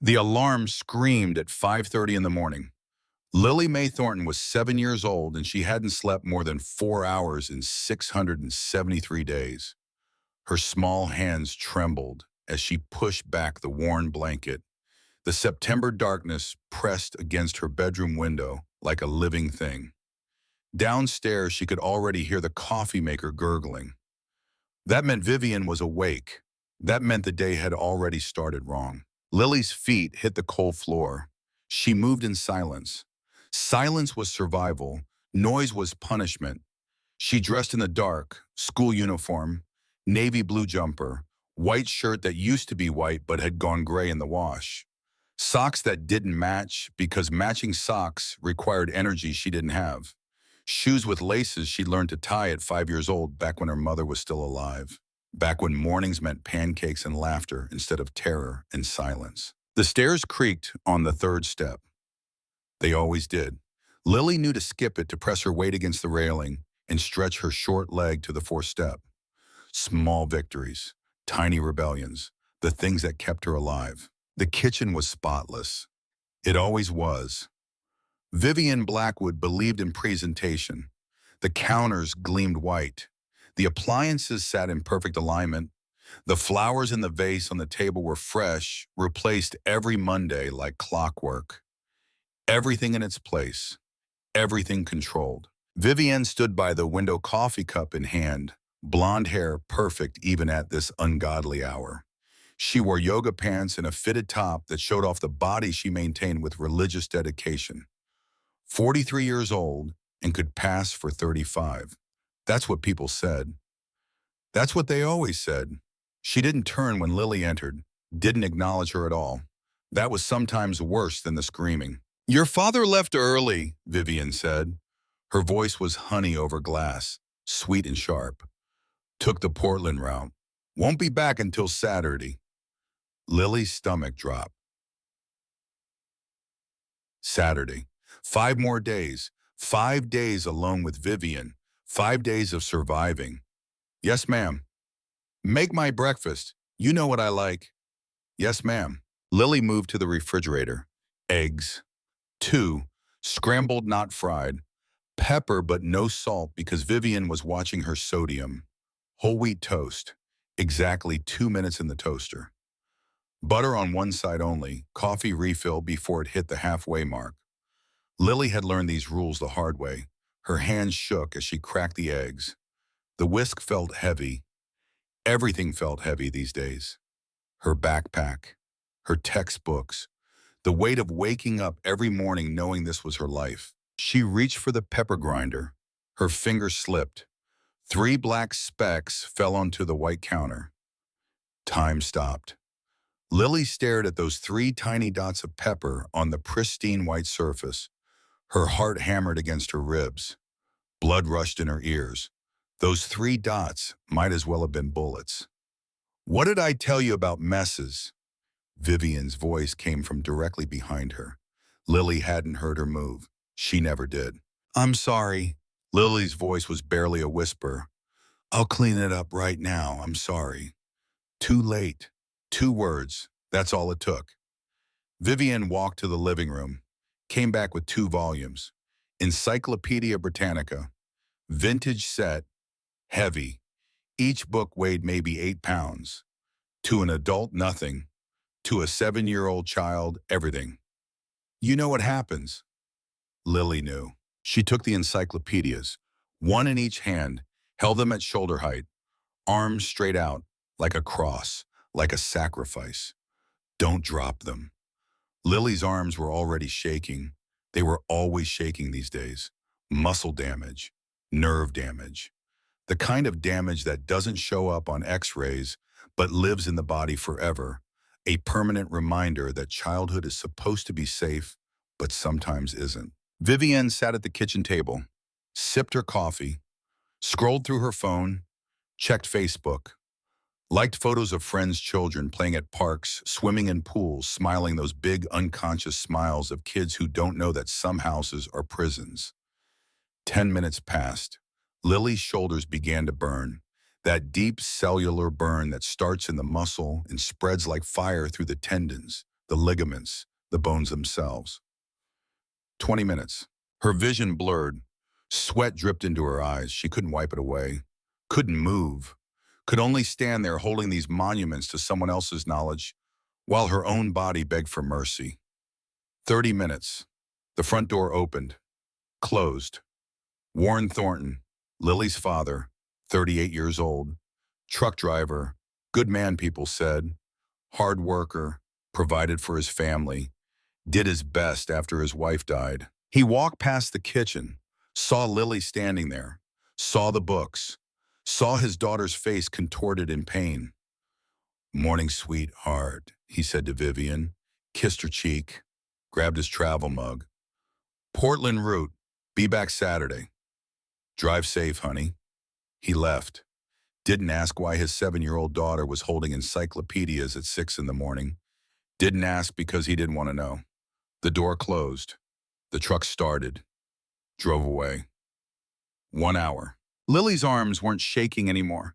The alarm screamed at 5:30 in the morning. Lily Mae Thornton was 7 years old and she hadn't slept more than 4 hours in 673 days. Her small hands trembled as she pushed back the worn blanket. The September darkness pressed against her bedroom window like a living thing. Downstairs, she could already hear the coffee maker gurgling. That meant Vivian was awake. That meant the day had already started wrong. Lily's feet hit the cold floor. She moved in silence. Silence was survival. Noise was punishment. She dressed in the dark, school uniform, navy blue jumper, white shirt that used to be white but had gone gray in the wash. Socks that didn't match because matching socks required energy she didn't have. Shoes with laces she learned to tie at 5 years old back when her mother was still alive. Back when mornings meant pancakes and laughter instead of terror and silence. The stairs creaked on the third step. They always did. Lily knew to skip it to press her weight against the railing and stretch her short leg to the fourth step. Small victories, tiny rebellions, the things that kept her alive. The kitchen was spotless. It always was. Vivian Blackwood believed in presentation. The counters gleamed white. The appliances sat in perfect alignment. The flowers in the vase on the table were fresh, replaced every Monday like clockwork. Everything in its place. Everything controlled. Vivienne stood by the window, coffee cup in hand, blonde hair perfect even at this ungodly hour. She wore yoga pants and a fitted top that showed off the body she maintained with religious dedication. 43 years old and could pass for 35. That's what people said. That's what they always said. She didn't turn when Lily entered, didn't acknowledge her at all. That was sometimes worse than the screaming. "Your father left early," Vivian said. Her voice was honey over glass, sweet and sharp. "Took the Portland route. Won't be back until Saturday." Lily's stomach dropped. Saturday. 5 more days. 5 days alone with Vivian. 5 days of surviving. "Yes, ma'am." "Make my breakfast. You know what I like." "Yes, ma'am." Lily moved to the refrigerator. Eggs. 2. Scrambled, not fried. Pepper but no salt because Vivian was watching her sodium. Whole wheat toast. Exactly 2 minutes in the toaster. Butter on one side only. Coffee refill before it hit the halfway mark. Lily had learned these rules the hard way. Her hands shook as she cracked the eggs. The whisk felt heavy. Everything felt heavy these days. Her backpack, her textbooks, the weight of waking up every morning knowing this was her life. She reached for the pepper grinder. Her finger slipped. 3 black specks fell onto the white counter. Time stopped. Lily stared at those 3 tiny dots of pepper on the pristine white surface. Her heart hammered against her ribs. Blood rushed in her ears. Those 3 dots might as well have been bullets. "What did I tell you about messes?" Vivian's voice came from directly behind her. Lily hadn't heard her move. She never did. "I'm sorry." Lily's voice was barely a whisper. "I'll clean it up right now. I'm sorry." Too late. 2 words. That's all it took. Vivian walked to the living room, came back with 2 volumes. Encyclopedia Britannica. Vintage set. Heavy. Each book weighed maybe 8 pounds. To an adult, nothing. To a 7-year-old child, everything. "You know what happens." Lily knew. She took the encyclopedias, one in each hand, held them at shoulder height, arms straight out, like a cross, like a sacrifice. "Don't drop them." Lily's arms were already shaking. They were always shaking these days. Muscle damage, nerve damage. The kind of damage that doesn't show up on x-rays, but lives in the body forever. A permanent reminder that childhood is supposed to be safe, but sometimes isn't. Vivienne sat at the kitchen table, sipped her coffee, scrolled through her phone, checked Facebook, liked photos of friends' children playing at parks, swimming in pools, smiling those big unconscious smiles of kids who don't know that some houses are prisons. 10 minutes passed. Lily's shoulders began to burn. That deep cellular burn that starts in the muscle and spreads like fire through the tendons, the ligaments, the bones themselves. 20 minutes. Her vision blurred. Sweat dripped into her eyes. She couldn't wipe it away. Couldn't move. Could only stand there holding these monuments to someone else's knowledge while her own body begged for mercy. 30 minutes. The front door opened. Closed. Warren Thornton, Lily's father, 38 years old, truck driver, good man people said, hard worker, provided for his family, did his best after his wife died. He walked past the kitchen, saw Lily standing there, saw the books, saw his daughter's face contorted in pain. "Morning, sweetheart," he said to Vivian, kissed her cheek, grabbed his travel mug. "Portland route, be back Saturday. Drive safe, honey." He left. Didn't ask why his 7-year-old daughter was holding encyclopedias at 6 in the morning. Didn't ask because he didn't want to know. The door closed. The truck started. Drove away. 1 hour. Lily's arms weren't shaking anymore.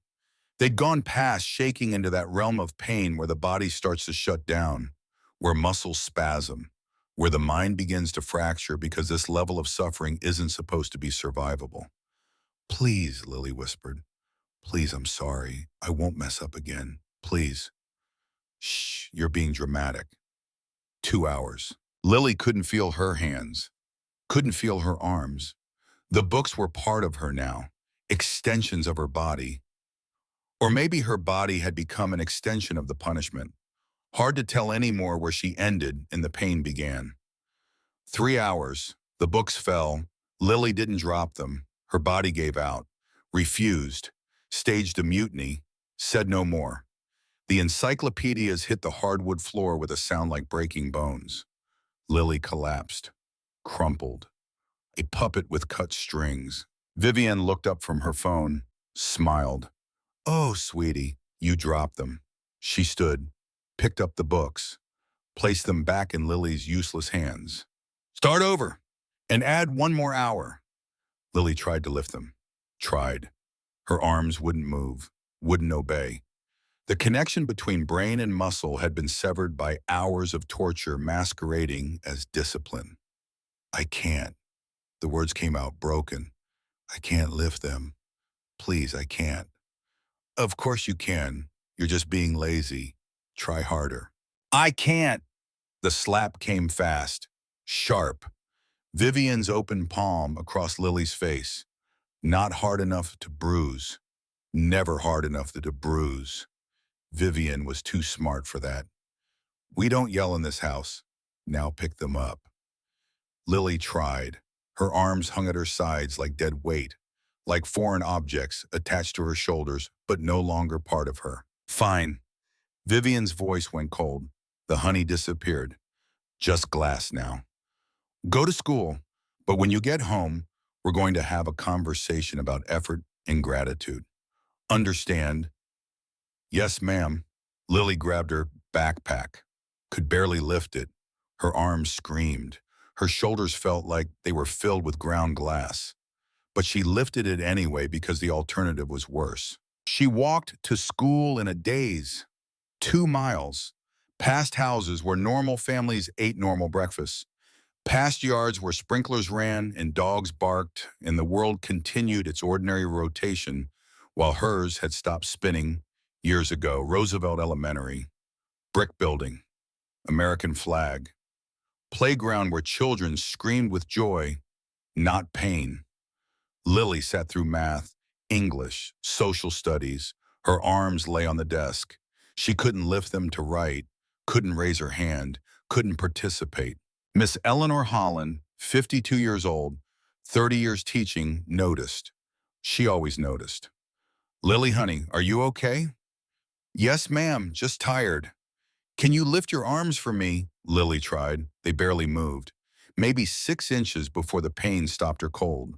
They'd gone past shaking into that realm of pain where the body starts to shut down, where muscles spasm, where the mind begins to fracture because this level of suffering isn't supposed to be survivable. "Please," Lily whispered. "Please, I'm sorry. I won't mess up again. Please." "Shh, you're being dramatic." 2 hours. Lily couldn't feel her hands, couldn't feel her arms. The books were part of her now, extensions of her body. Or maybe her body had become an extension of the punishment. Hard to tell anymore where she ended and the pain began. 3 hours. The books fell. Lily didn't drop them. Her body gave out, refused, staged a mutiny, said no more. The encyclopedias hit the hardwood floor with a sound like breaking bones. Lily collapsed, crumpled, a puppet with cut strings. Vivian looked up from her phone, smiled. "Oh, sweetie, you dropped them." She stood, picked up the books, placed them back in Lily's useless hands. "Start over, and add 1 more hour." Lily tried to lift them. Tried. Her arms wouldn't move, wouldn't obey. The connection between brain and muscle had been severed by hours of torture masquerading as discipline. "I can't." The words came out broken. "I can't lift them. Please, I can't." "Of course you can. You're just being lazy. Try harder." "I can't." The slap came fast, sharp. Vivian's open palm across Lily's face. Not hard enough to bruise. Never hard enough to bruise. Vivian was too smart for that. "We don't yell in this house. Now pick them up." Lily tried. Her arms hung at her sides like dead weight, like foreign objects attached to her shoulders, but no longer part of her. "Fine." Vivian's voice went cold. The honey disappeared. "Just glass now. Go to school, but when you get home, we're going to have a conversation about effort and gratitude. Understand?" "Yes, ma'am." Lily grabbed her backpack, could barely lift it. Her arms screamed. Her shoulders felt like they were filled with ground glass. But she lifted it anyway because the alternative was worse. She walked to school in a daze. 2 miles. Past houses where normal families ate normal breakfasts. Past yards where sprinklers ran and dogs barked, and the world continued its ordinary rotation while hers had stopped spinning years ago. Roosevelt Elementary. Brick building. American flag. Playground where children screamed with joy, not pain. Lily sat through math, English, social studies. Her arms lay on the desk. She couldn't lift them to write, couldn't raise her hand, couldn't participate. Miss Eleanor Holland, 52 years old, 30 years teaching, noticed. She always noticed. "Lily, honey, are you okay?" "Yes, ma'am, just tired." "Can you lift your arms for me?" Lily tried. They barely moved. Maybe 6 inches before the pain stopped her cold.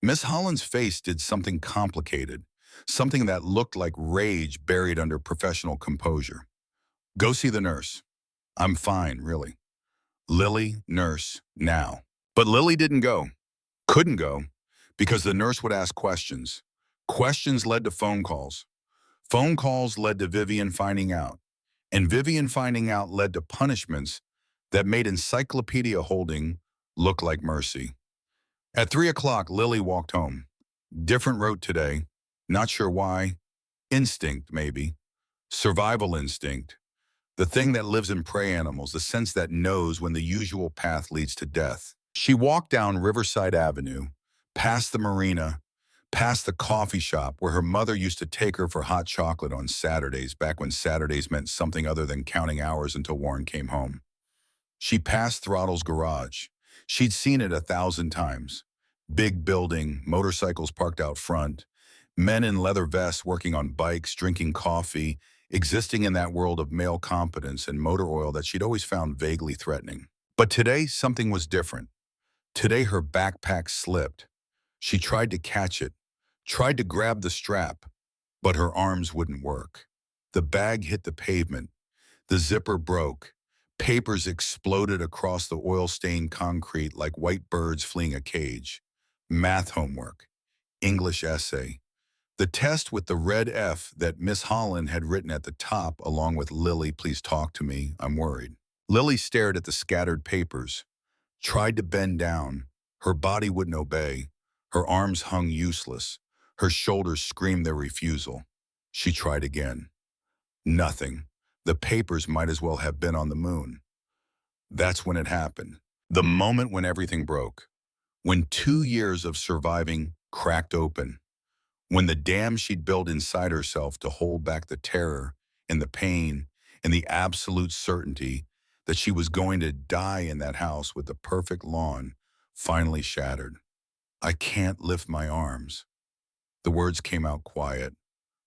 Miss Holland's face did something complicated, something that looked like rage buried under professional composure. "Go see the nurse." "I'm fine, really." Lily, nurse, now. But Lily didn't go. Couldn't go, because the nurse would ask questions. Questions led to phone calls. Phone calls led to Vivian finding out. And Vivian finding out led to punishments that made encyclopedia holding look like mercy. At 3 o'clock, Lily walked home. Different route today. Not sure why. Instinct, maybe. Survival instinct. The thing that lives in prey animals, the sense that knows when the usual path leads to death. She walked down Riverside Avenue, past the marina, past the coffee shop where her mother used to take her for hot chocolate on Saturdays, back when Saturdays meant something other than counting hours until Warren came home. She passed Throttle's garage. She'd seen it 1,000 times. Big building, motorcycles parked out front, men in leather vests working on bikes, drinking coffee, existing in that world of male competence and motor oil that she'd always found vaguely threatening. But today, something was different. Today, her backpack slipped. She tried to catch it, tried to grab the strap, but her arms wouldn't work. The bag hit the pavement. The zipper broke. Papers exploded across the oil-stained concrete like white birds fleeing a cage. Math homework, English essay, the test with the red F that Miss Holland had written at the top along with "Lily, please talk to me, I'm worried." Lily stared at the scattered papers, tried to bend down. Her body wouldn't obey. Her arms hung useless. Her shoulders screamed their refusal. She tried again. Nothing. The papers might as well have been on the moon. That's when it happened. The moment when everything broke. When 2 years of surviving cracked open. When the dam she'd built inside herself to hold back the terror and the pain and the absolute certainty that she was going to die in that house with the perfect lawn finally shattered. I can't lift my arms. The words came out quiet,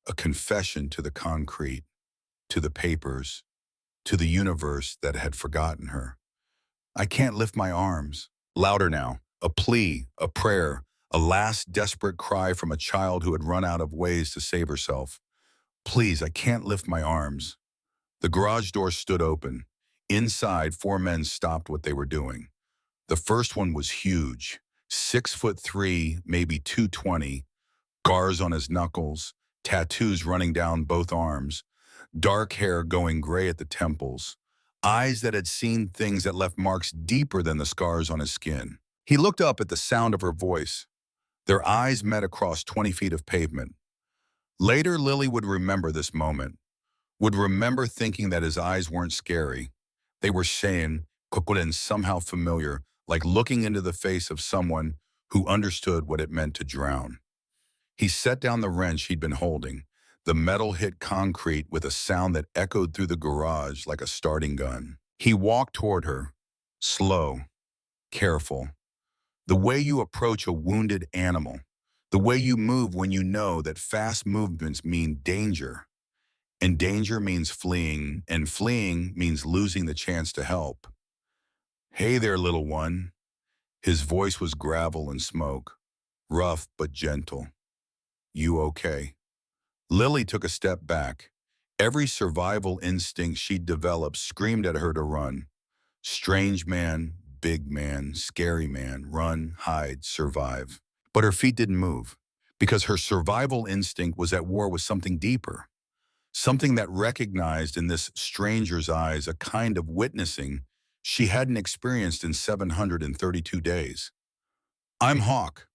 a confession to the concrete, to the papers, to the universe that had forgotten her. I can't lift my arms. Louder now, a plea, a prayer, a last desperate cry from a child who had run out of ways to save herself. Please, I can't lift my arms. The garage door stood open. Inside, 4 men stopped what they were doing. The first one was huge, 6'3", maybe 220, scars on his knuckles, tattoos running down both arms, dark hair going gray at the temples, eyes that had seen things that left marks deeper than the scars on his skin. He looked up at the sound of her voice. Their eyes met across 20 feet of pavement. Later, Lily would remember this moment, would remember thinking that his eyes weren't scary. They were saying, and somehow familiar, like looking into the face of someone who understood what it meant to drown. He set down the wrench he'd been holding. The metal hit concrete with a sound that echoed through the garage like a starting gun. He walked toward her, slow, careful. The way you approach a wounded animal. The way you move when you know that fast movements mean danger. And danger means fleeing, and fleeing means losing the chance to help. Hey there, little one. His voice was gravel and smoke, rough but gentle. You okay? Lily took a step back. Every survival instinct she'd developed screamed at her to run. Strange man, big man, scary man, run, hide, survive. But her feet didn't move, because her survival instinct was at war with something deeper, something that recognized in this stranger's eyes a kind of witnessing she hadn't experienced in 732 days. I'm Hawk.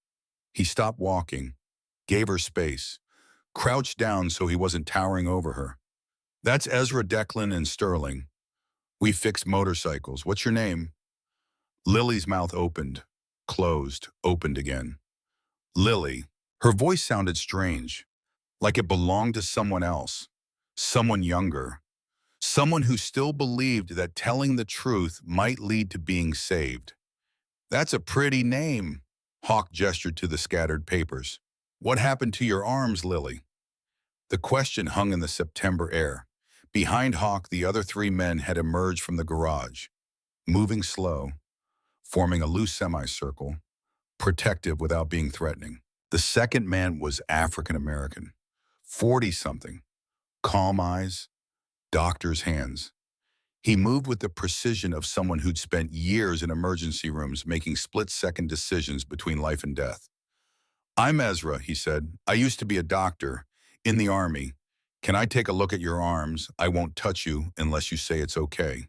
He stopped walking, gave her space, crouched down so he wasn't towering over her. That's Ezra, Declan, and Sterling. We fix motorcycles. What's your name? Lily's mouth opened, closed, opened again. Lily. Her voice sounded strange, like it belonged to someone else, someone younger, someone who still believed that telling the truth might lead to being saved. That's a pretty name. Hawk gestured to the scattered papers. What happened to your arms, Lily? The question hung in the September air. Behind Hawk, the other 3 men had emerged from the garage, moving slow, forming a loose semicircle, protective without being threatening. The second man was African-American, 40-something, calm eyes, doctor's hands. He moved with the precision of someone who'd spent years in emergency rooms making split-second decisions between life and death. I'm Ezra, he said. I used to be a doctor in the Army. Can I take a look at your arms? I won't touch you unless you say it's okay.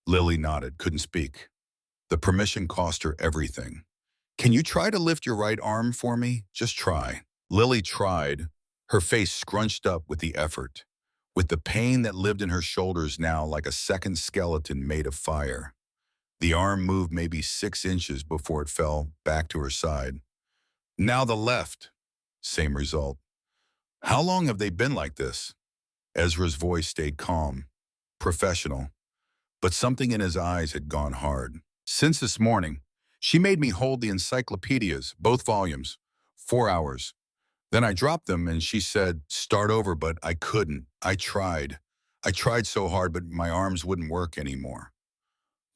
Lily nodded, couldn't speak. The permission cost her everything. Can you try to lift your right arm for me? Just try. Lily tried, her face scrunched up with the effort, with the pain that lived in her shoulders now like a second skeleton made of fire. The arm moved maybe 6 inches before it fell back to her side. Now the left. Same result. How long have they been like this? Ezra's voice stayed calm, professional, but something in his eyes had gone hard. Since this morning, she made me hold the encyclopedias, both volumes, 4 hours. Then I dropped them and she said, start over, but I couldn't. I tried. I tried so hard, but my arms wouldn't work anymore.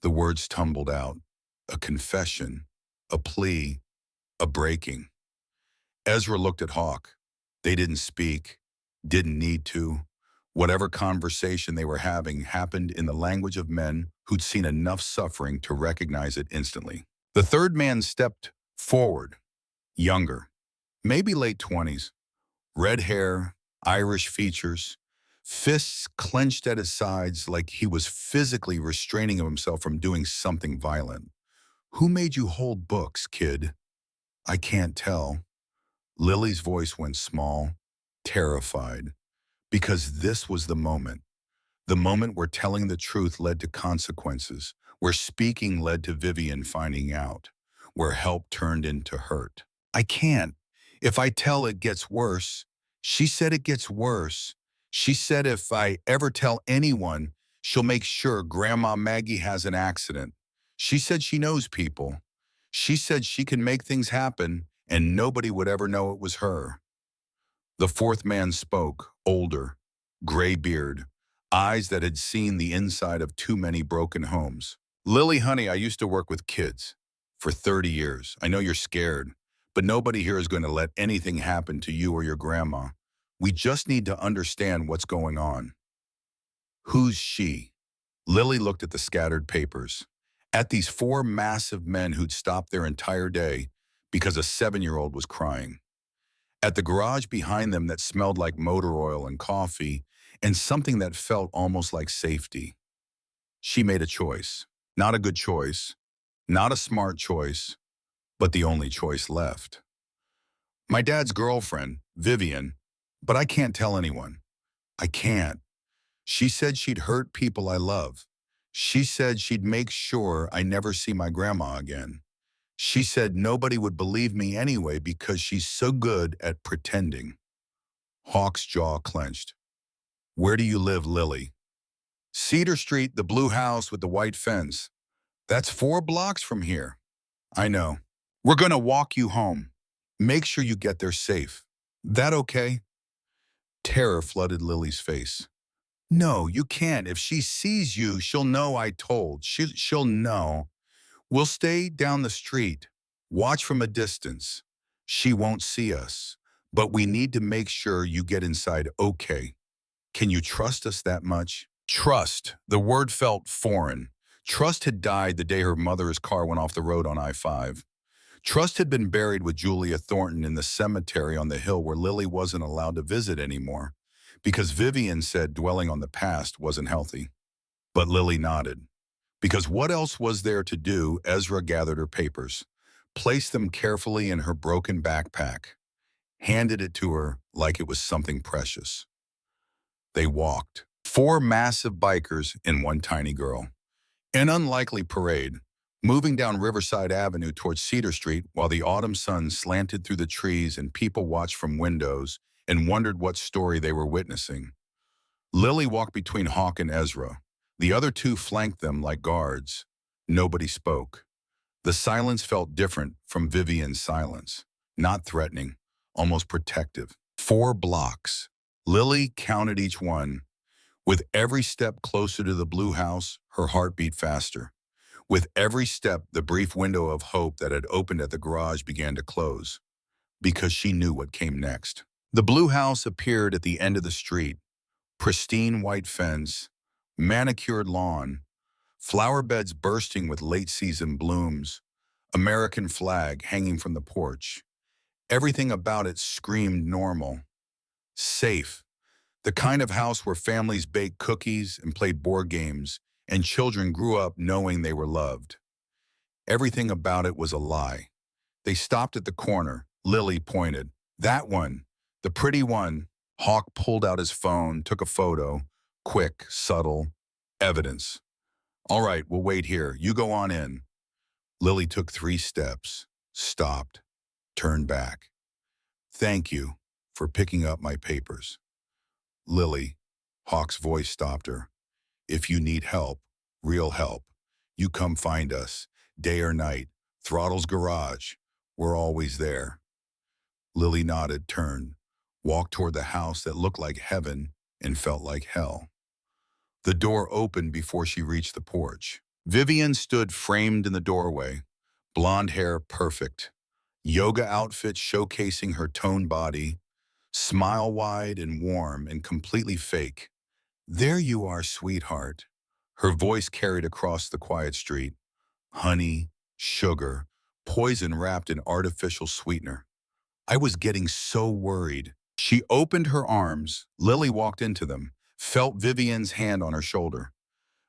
The words tumbled out. A confession, a plea, a breaking. Ezra looked at Hawk. They didn't speak, didn't need to. Whatever conversation they were having happened in the language of men who'd seen enough suffering to recognize it instantly. The third man stepped forward, younger, maybe late 20s, red hair, Irish features, fists clenched at his sides like he was physically restraining himself from doing something violent. Who made you hold books, kid? I can't tell. Lily's voice went small, terrified, because this was the moment where telling the truth led to consequences, where speaking led to Vivian finding out, where help turned into hurt. I can't. If I tell, it gets worse. She said it gets worse. She said if I ever tell anyone, she'll make sure Grandma Maggie has an accident. She said she knows people. She said she can make things happen and nobody would ever know it was her. The fourth man spoke, older, gray beard, eyes that had seen the inside of too many broken homes. Lily, honey, I used to work with kids for 30 years. I know you're scared, but nobody here is going to let anything happen to you or your grandma. We just need to understand what's going on. Who's she? Lily looked at the scattered papers, at these four massive men who'd stopped their entire day because a 7-year-old was crying, at the garage behind them that smelled like motor oil and coffee, and something that felt almost like safety. She made a choice. Not a good choice, not a smart choice, but the only choice left. My dad's girlfriend, Vivian, but I can't tell anyone. I can't. She said she'd hurt people I love. She said she'd make sure I never see my grandma again. She said nobody would believe me anyway because she's so good at pretending. Hawk's jaw clenched. Where do you live, Lily? Cedar Street, the blue house with the white fence. That's 4 blocks from here. I know. We're gonna walk you home. Make sure you get there safe. That okay? Terror flooded Lily's face. No, you can't. If she sees you, she'll know I told. She'll know. We'll stay down the street. Watch from a distance. She won't see us. But we need to make sure you get inside okay. Can you trust us that much? Trust. The word felt foreign. Trust had died the day her mother's car went off the road on I-5. Trust had been buried with Julia Thornton in the cemetery on the hill where Lily wasn't allowed to visit anymore because Vivian said dwelling on the past wasn't healthy. But Lily nodded. Because what else was there to do? Ezra gathered her papers, placed them carefully in her broken backpack, handed it to her like it was something precious. They walked. 4 massive bikers and 1 tiny girl. An unlikely parade, moving down Riverside Avenue towards Cedar Street while the autumn sun slanted through the trees and people watched from windows and wondered what story they were witnessing. Lily walked between Hawk and Ezra. The other 2 flanked them like guards. Nobody spoke. The silence felt different from Vivian's silence. Not threatening, almost protective. 4 blocks. Lily counted each one. With every step closer to the blue house, her heart beat faster. With every step, the brief window of hope that had opened at the garage began to close, because she knew what came next. The blue house appeared at the end of the street. Pristine white fence, manicured lawn, flower beds bursting with late-season blooms, American flag hanging from the porch. Everything about it screamed normal, safe. The kind of house where families baked cookies and played board games, and children grew up knowing they were loved. Everything about it was a lie. They stopped at the corner. Lily pointed. That one, the pretty one. Hawk pulled out his phone, took a photo. Quick, subtle, evidence. All right, we'll wait here. You go on in. Lily took 3 steps, stopped, turned back. Thank you for picking up my papers. Lily, Hawk's voice stopped her. If you need help, real help, you come find us, day or night. Throttle's garage. We're always there. Lily nodded, turned, walked toward the house that looked like heaven and felt like hell. The door opened before she reached the porch. Vivian stood framed in the doorway, blonde hair perfect, yoga outfit showcasing her toned body, smile wide and warm and completely fake. There you are, sweetheart. Her voice carried across the quiet street. Honey, sugar, poison wrapped in artificial sweetener. I was getting so worried. She opened her arms. Lily walked into them, felt Vivian's hand on her shoulder,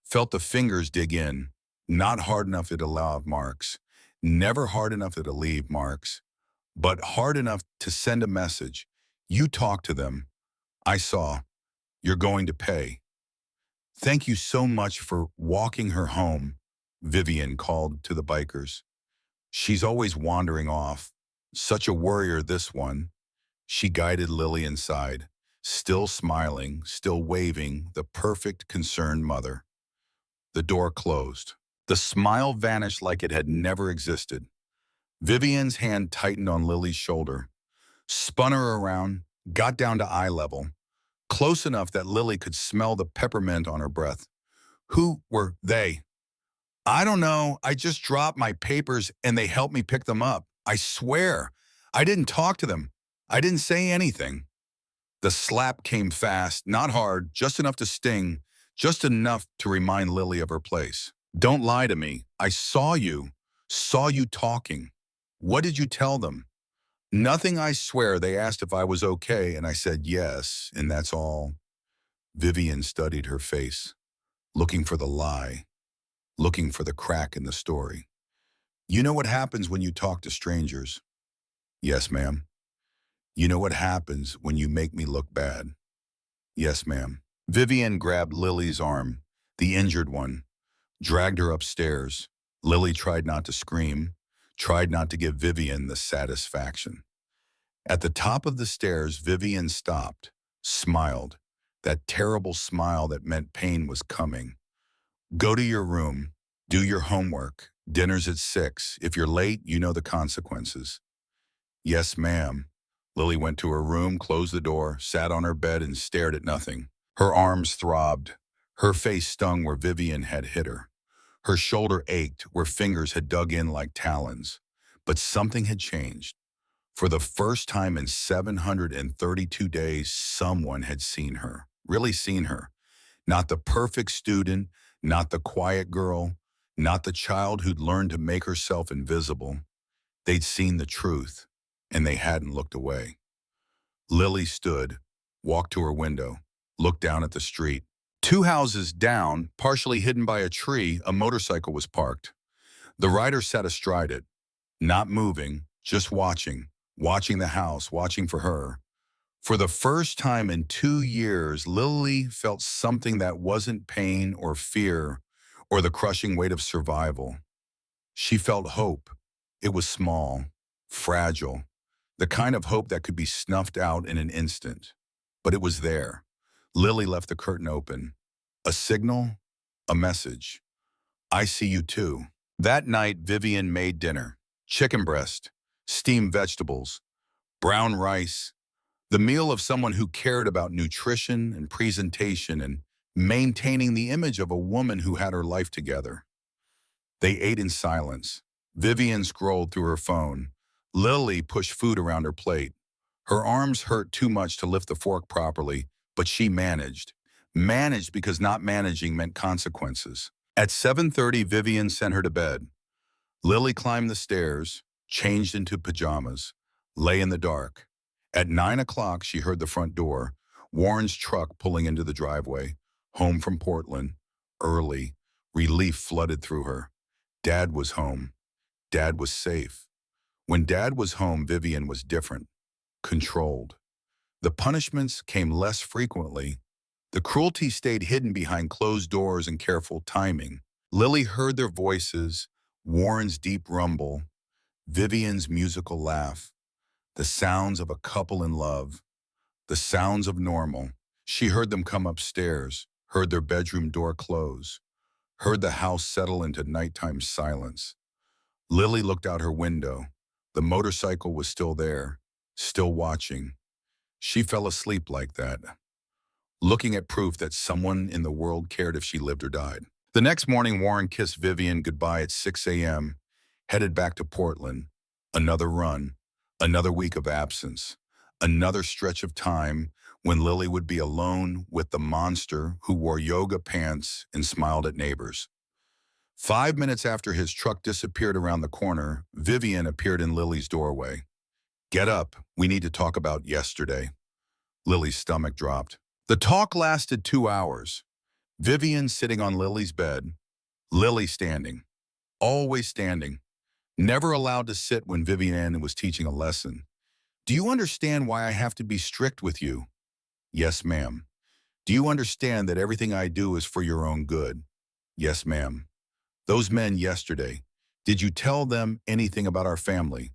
felt the fingers dig in. Not hard enough it'd allow marks, never hard enough it'd leave marks, but hard enough to send a message. You talk to them. I saw. You're going to pay. Thank you so much for walking her home, Vivian called to the bikers. She's always wandering off. Such a warrior, this one. She guided Lily inside, still smiling, still waving, the perfect concerned mother. The door closed. The smile vanished like it had never existed. Vivian's hand tightened on Lily's shoulder, spun her around, got down to eye level, close enough that Lily could smell the peppermint on her breath. Who were they? I don't know. I just dropped my papers and they helped me pick them up. I swear. I didn't talk to them. I didn't say anything. The slap came fast, not hard, just enough to sting, just enough to remind Lily of her place. Don't lie to me. I saw you talking. What did you tell them? Nothing, I swear. They asked if I was okay, and I said yes, and that's all. Vivian studied her face, looking for the lie, looking for the crack in the story. You know what happens when you talk to strangers? Yes, ma'am. You know what happens when you make me look bad? Yes, ma'am. Vivian grabbed Lily's arm, the injured one, dragged her upstairs. Lily tried not to scream, tried not to give Vivian the satisfaction. At the top of the stairs, Vivian stopped, smiled, that terrible smile that meant pain was coming. Go to your room, do your homework. Dinner's at 6. If you're late, you know the consequences. Yes, ma'am. Lily went to her room, closed the door, sat on her bed and stared at nothing. Her arms throbbed. Her face stung where Vivian had hit her. Her shoulder ached where fingers had dug in like talons. But something had changed. For the first time in 732 days, someone had seen her, really seen her. Not the perfect student, not the quiet girl, not the child who'd learned to make herself invisible. They'd seen the truth, and they hadn't looked away. Lily stood, walked to her window, looked down at the street. 2 houses down, partially hidden by a tree, a motorcycle was parked. The rider sat astride it, not moving, just watching the house, watching for her. For the first time in 2 years, Lily felt something that wasn't pain or fear or the crushing weight of survival. She felt hope. It was small, fragile, the kind of hope that could be snuffed out in an instant. But it was there. Lily left the curtain open. A signal, a message. I see you too. That night, Vivian made dinner. Chicken breast, steamed vegetables, brown rice, the meal of someone who cared about nutrition and presentation and maintaining the image of a woman who had her life together. They ate in silence. Vivian scrolled through her phone. Lily pushed food around her plate. Her arms hurt too much to lift the fork properly, but she managed. Managed because not managing meant consequences. At 7:30, Vivian sent her to bed. Lily climbed the stairs, changed into pajamas, lay in the dark. At 9 o'clock, she heard the front door. Warren's truck pulling into the driveway, home from Portland, early. Relief flooded through her. Dad was home. Dad was safe. When Dad was home, Vivian was different, controlled. The punishments came less frequently. The cruelty stayed hidden behind closed doors and careful timing. Lily heard their voices, Warren's deep rumble, Vivian's musical laugh, the sounds of a couple in love, the sounds of normal. She heard them come upstairs, heard their bedroom door close, heard the house settle into nighttime silence. Lily looked out her window. The motorcycle was still there, still watching. She fell asleep like that, looking at proof that someone in the world cared if she lived or died. The next morning, Warren kissed Vivian goodbye at 6 a.m., headed back to Portland. Another run, another week of absence, another stretch of time when Lily would be alone with the monster who wore yoga pants and smiled at neighbors. 5 minutes after his truck disappeared around the corner, Vivian appeared in Lily's doorway. "Get up, we need to talk about yesterday." Lily's stomach dropped. The talk lasted 2 hours. Vivian sitting on Lily's bed, Lily standing, always standing, never allowed to sit when Vivian was teaching a lesson. "Do you understand why I have to be strict with you?" "Yes, ma'am." "Do you understand that everything I do is for your own good?" "Yes, ma'am." "Those men yesterday, did you tell them anything about our family?"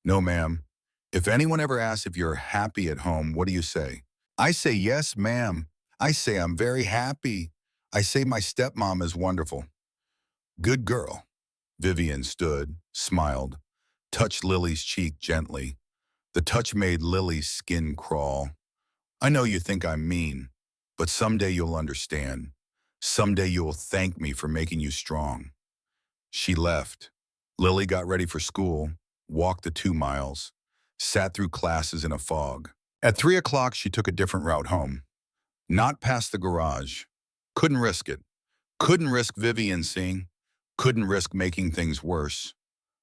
"No, ma'am." "If anyone ever asks if you're happy at home, what do you say?" "I say yes, ma'am. I say I'm very happy. I say my stepmom is wonderful." "Good girl." Vivian stood, smiled, touched Lily's cheek gently. The touch made Lily's skin crawl. "I know you think I'm mean, but someday you'll understand. Someday you'll thank me for making you strong." She left. Lily got ready for school, walked the 2 miles, sat through classes in a fog. At 3 o'clock, she took a different route home. Not past the garage. Couldn't risk it. Couldn't risk Vivian seeing. Couldn't risk making things worse.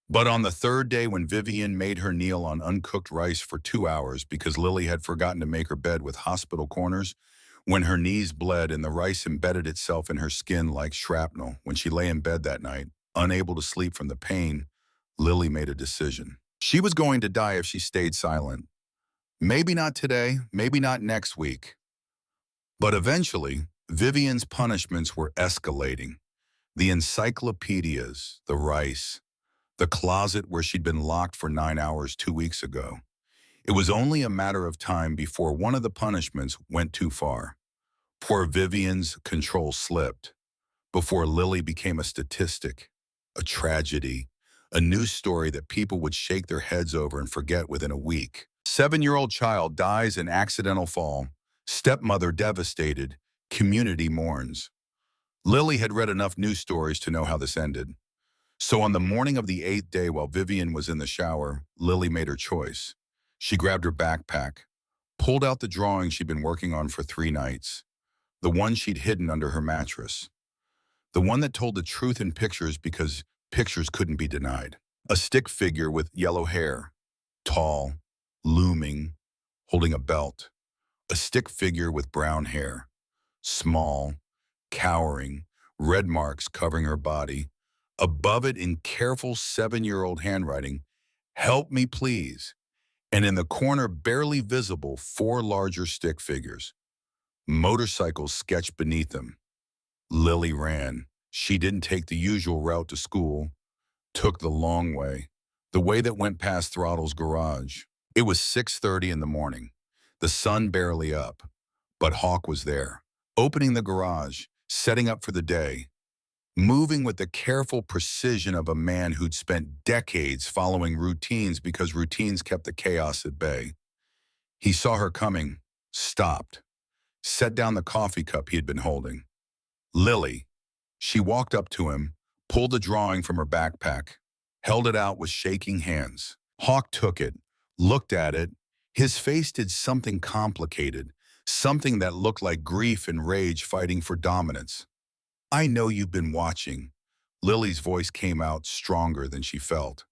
But on the third day, when Vivian made her kneel on uncooked rice for 2 hours because Lily had forgotten to make her bed with hospital corners, when her knees bled and the rice embedded itself in her skin like shrapnel, when she lay in bed that night, unable to sleep from the pain, Lily made a decision. She was going to die if she stayed silent. Maybe not today, maybe not next week. But eventually, Vivian's punishments were escalating. The encyclopedias, the rice, the closet where she'd been locked for 9 hours 2 weeks ago. It was only a matter of time before one of the punishments went too far. Poor Vivian's control slipped. Before Lily became a statistic, a tragedy, a news story that people would shake their heads over and forget within a week. 7-year-old child dies in accidental fall. Stepmother devastated. Community mourns. Lily had read enough news stories to know how this ended. So on the morning of the 8th day, while Vivian was in the shower, Lily made her choice. She grabbed her backpack, pulled out the drawing she'd been working on for 3 nights, the one she'd hidden under her mattress, the one that told the truth in pictures because pictures couldn't be denied. A stick figure with yellow hair, tall, looming, holding a belt. A stick figure with brown hair, small, cowering, red marks covering her body. Above it in careful 7-year-old handwriting, "Help me please." And in the corner, barely visible, 4 larger stick figures. Motorcycles sketched beneath them. Lily ran. She didn't take the usual route to school, took the long the way that went past Throttle's garage. It was 6:30 in the morning, the sun barely up, but Hawk was there, opening the garage, setting up for the day, moving with the careful precision of a man who'd spent decades following routines because routines kept the chaos at bay. He saw her coming, stopped, set down the coffee cup he had been holding. "Lily." She walked up to him, pulled a drawing from her backpack, held it out with shaking hands. Hawk took it, looked at it. His face did something complicated, something that looked like grief and rage fighting for dominance. "I know you've been watching." Lily's voice came out stronger than she felt.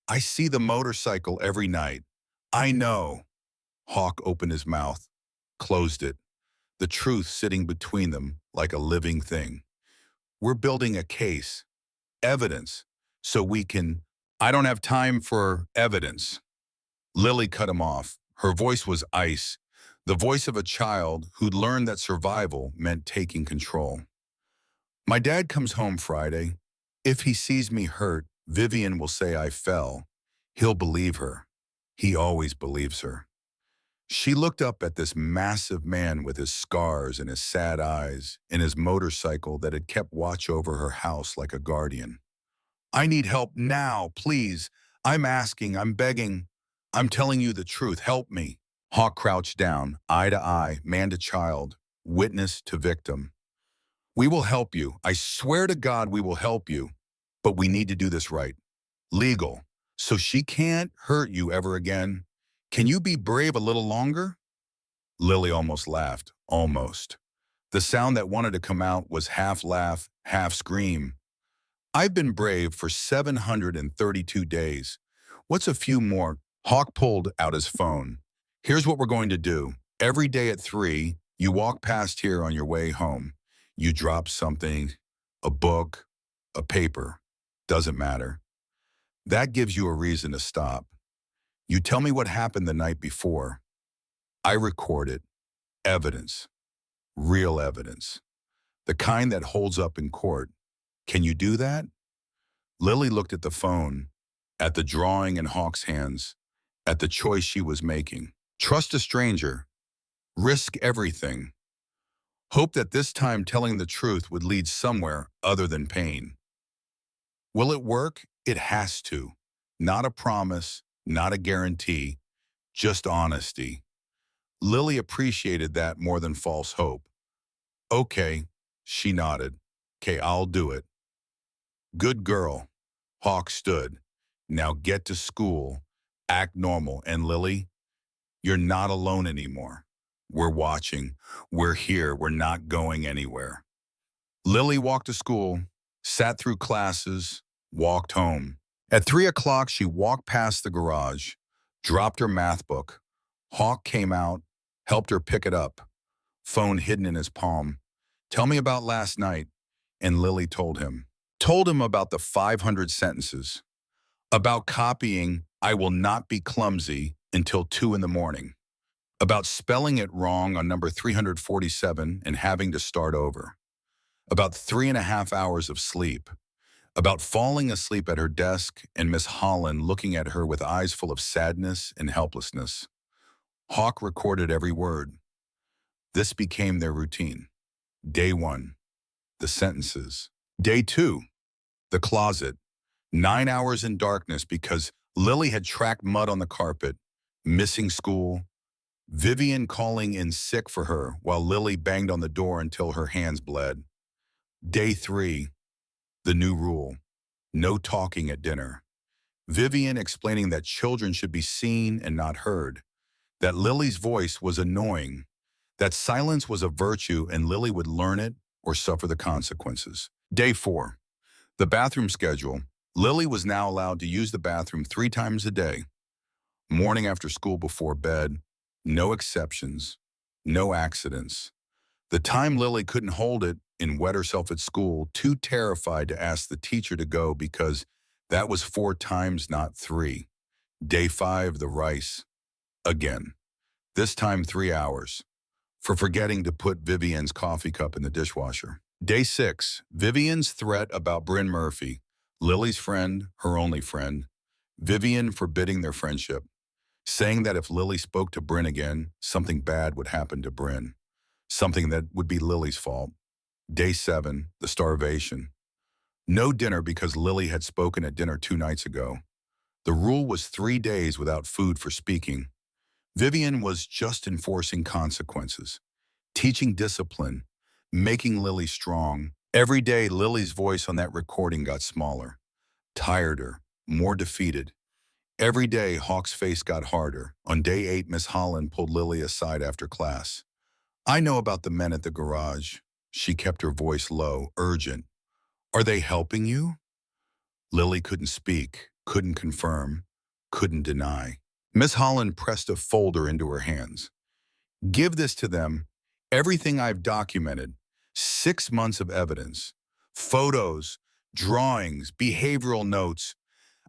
"I see the motorcycle every night. I know." Hawk opened his mouth. closed it, the truth sitting between them like a living thing. We're building a case, evidence, so we can. I don't have time for evidence. Lily cut him off. Her voice was ice, the voice of a child who'd learned that survival meant taking control. My dad comes home Friday. If he sees me hurt, Vivian will say I fell. He'll believe her. He always believes her. She looked up at this massive man with his scars and his sad eyes and his motorcycle that had kept watch over her house like a guardian. I need help now, please. I'm asking, I'm begging. I'm telling you the truth. Help me. Hawk crouched down, eye to eye, man to child, witness to victim. We will help you. I swear to God we will help you. But we need to do this right. Legal. So she can't hurt you ever again. Can you be brave a little longer? Lily almost laughed. Almost. The sound that wanted to come out was half laugh, half scream. I've been brave for 732 days. What's a few more? Hawk pulled out his phone. Here's what we're going to do. Every day at 3, you walk past here on your way home. You drop something, a book, a paper. Doesn't matter. That gives you a reason to stop. You tell me what happened the night before. I record it. Evidence. Real evidence. The kind that holds up in court. Can you do that? Lily looked at the phone, at the drawing in Hawk's hands, at the choice she was making. Trust a stranger. Risk everything. Hope that this time telling the truth would lead somewhere other than pain. Will it work? It has to. Not a promise, not a guarantee, just honesty. Lily appreciated that more than false hope. Okay, she nodded. Okay, I'll do it. Good girl. Hawk stood. Now get to school. Act normal. And Lily, you're not alone anymore. We're watching. We're here. We're not going anywhere. Lily walked to school, sat through classes, walked home. At 3 o'clock, she walked past the garage, dropped her math book. Hawk came out, helped her pick it up, phone hidden in his palm. Tell me about last night. And Lily told him. Told him about the 500 sentences, about copying I will not be clumsy until 2 in the morning, about spelling it wrong on number 347 and having to start over, about 3.5 hours of sleep, about falling asleep at her desk and Miss Holland looking at her with eyes full of sadness and helplessness. Hawk recorded every word. This became their routine. Day 1, the sentences. Day 2, the closet. 9 hours in darkness because Lily had tracked mud on the carpet, missing school, Vivian calling in sick for her while Lily banged on the door until her hands bled. Day 3, the new rule. No talking at dinner. Vivian explaining that children should be seen and not heard, that Lily's voice was annoying, that silence was a virtue and Lily would learn it or suffer the consequences. Day 4, the bathroom schedule. Lily was now allowed to use the bathroom 3 times a day. Morning after school before bed, no exceptions, no accidents. The time Lily couldn't hold it and wet herself at school, too terrified to ask the teacher to go because that was 4 times, not 3. Day 5, the rice. Again. This time 3 hours. For forgetting to put Vivian's coffee cup in the dishwasher. Day 6, Vivian's threat about Bryn Murphy, Lily's friend, her only friend. Vivian forbidding their friendship, saying that if Lily spoke to Bryn again, something bad would happen to Bryn, something that would be Lily's fault. Day 7, the starvation. No dinner because Lily had spoken at dinner 2 nights ago. The rule was 3 days without food for speaking. Vivian was just enforcing consequences, teaching discipline, making Lily strong. Every day, Lily's voice on that recording got smaller, tireder, more defeated. Every day, Hawk's face got harder. On day 8, Miss Holland pulled Lily aside after class. I know about the men at the garage. She kept her voice low, urgent. Are they helping you? Lily couldn't speak, couldn't confirm, couldn't deny. Miss Holland pressed a folder into her hands. Give this to them. Everything I've documented. 6 months of evidence. Photos, drawings, behavioral notes.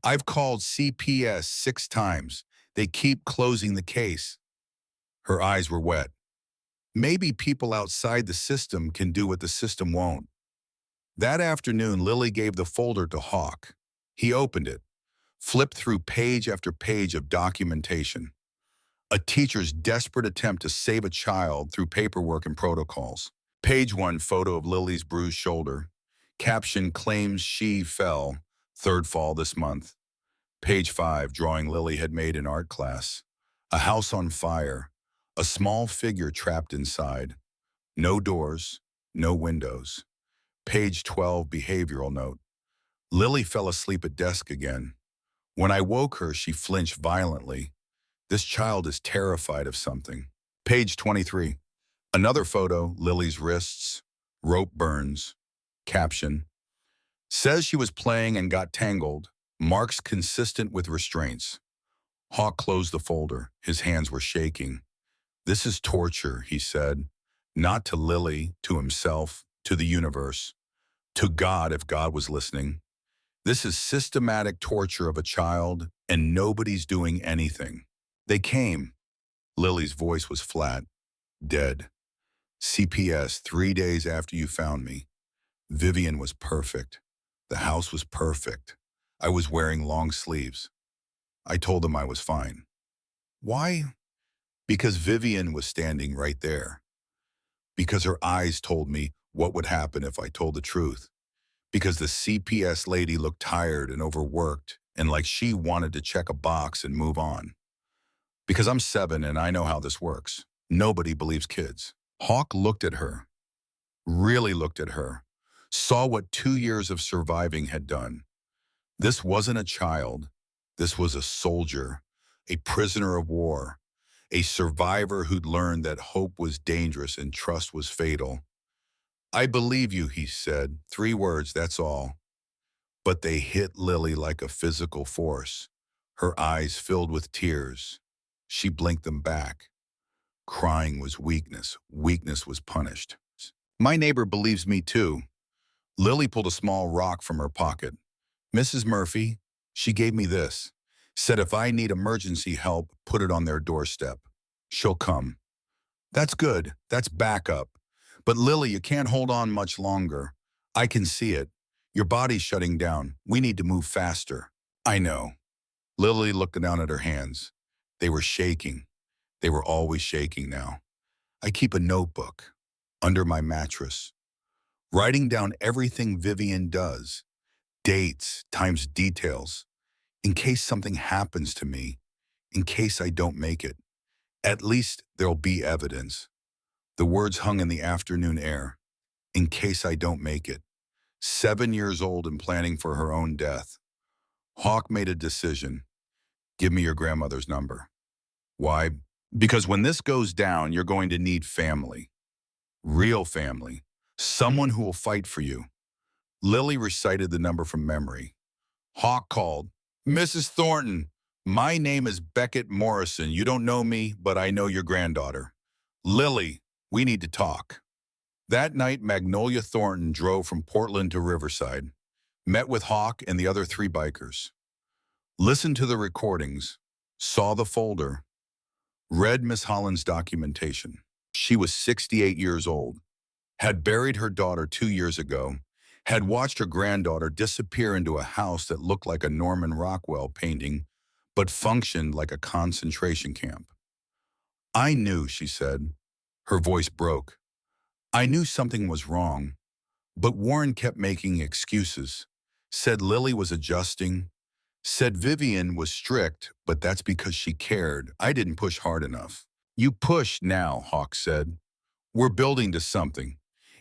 I've called CPS 6 times. They keep closing the case. Her eyes were wet. Maybe people outside the system can do what the system won't. That afternoon, Lily gave the folder to Hawk. He opened it, flipped through page after page of documentation. A teacher's desperate attempt to save a child through paperwork and protocols. Page 1, photo of Lily's bruised shoulder. Caption claims she fell, third fall this month. Page 5, drawing Lily had made in art class. A house on fire, a small figure trapped inside. No doors, no windows. Page 12, behavioral note. Lily fell asleep at desk again. When I woke her, she flinched violently. This child is terrified of something. Page 23. Another photo, Lily's wrists, rope burns. Caption. Says she was playing and got tangled. Marks consistent with restraints. Hawk closed the folder. His hands were shaking. This is torture, he said. Not to Lily, to himself, to the universe. To God if God was listening. This is systematic torture of a child, and nobody's doing anything. They came. Lily's voice was flat, dead. CPS 3 days after you found me. Vivian was perfect. The house was perfect. I was wearing long sleeves. I told them I was fine. Why? Because Vivian was standing right there. Because her eyes told me what would happen if I told the truth. Because the CPS lady looked tired and overworked and like she wanted to check a box and move on. Because I'm 7 and I know how this works. Nobody believes kids. Hawk looked at her, really looked at her, saw what 2 years of surviving had done. This wasn't a child. This was a soldier, a prisoner of war, a survivor who'd learned that hope was dangerous and trust was fatal. I believe you, he said. 3 words, that's all. But they hit Lily like a physical force. Her eyes filled with tears. She blinked them back. Crying was weakness. Weakness was punished. My neighbor believes me too. Lily pulled a small rock from her pocket. Mrs. Murphy, she gave me this. Said if I need emergency help, put it on their doorstep. She'll come. That's good. That's backup. But Lily, you can't hold on much longer. I can see it. Your body's shutting down. We need to move faster. I know. Lily looked down at her hands. They were shaking. They were always shaking now. I keep a notebook under my mattress, writing down everything Vivian does, dates, times, details, in case something happens to me, in case I don't make it. At least there'll be evidence. The words hung in the afternoon air, in case I don't make it. 7 years old and planning for her own death. Hawk made a decision. Give me your grandmother's number. Why? Because when this goes down, you're going to need family. Real family. Someone who will fight for you. Lily recited the number from memory. Hawk called. Mrs. Thornton, my name is Beckett Morrison. You don't know me, but I know your granddaughter. Lily, we need to talk. That night, Magnolia Thornton drove from Portland to Riverside, met with Hawk and the other 3 bikers. Listened to the recordings, saw the folder, read Miss Holland's documentation. She was 68 years old, had buried her daughter 2 years ago, had watched her granddaughter disappear into a house that looked like a Norman Rockwell painting, but functioned like a concentration camp. I knew, she said. Her voice broke. I knew something was wrong, but Warren kept making excuses, said Lily was adjusting, said Vivian was strict, but that's because she cared. I didn't push hard enough. You push now, Hawk said. We're building to something.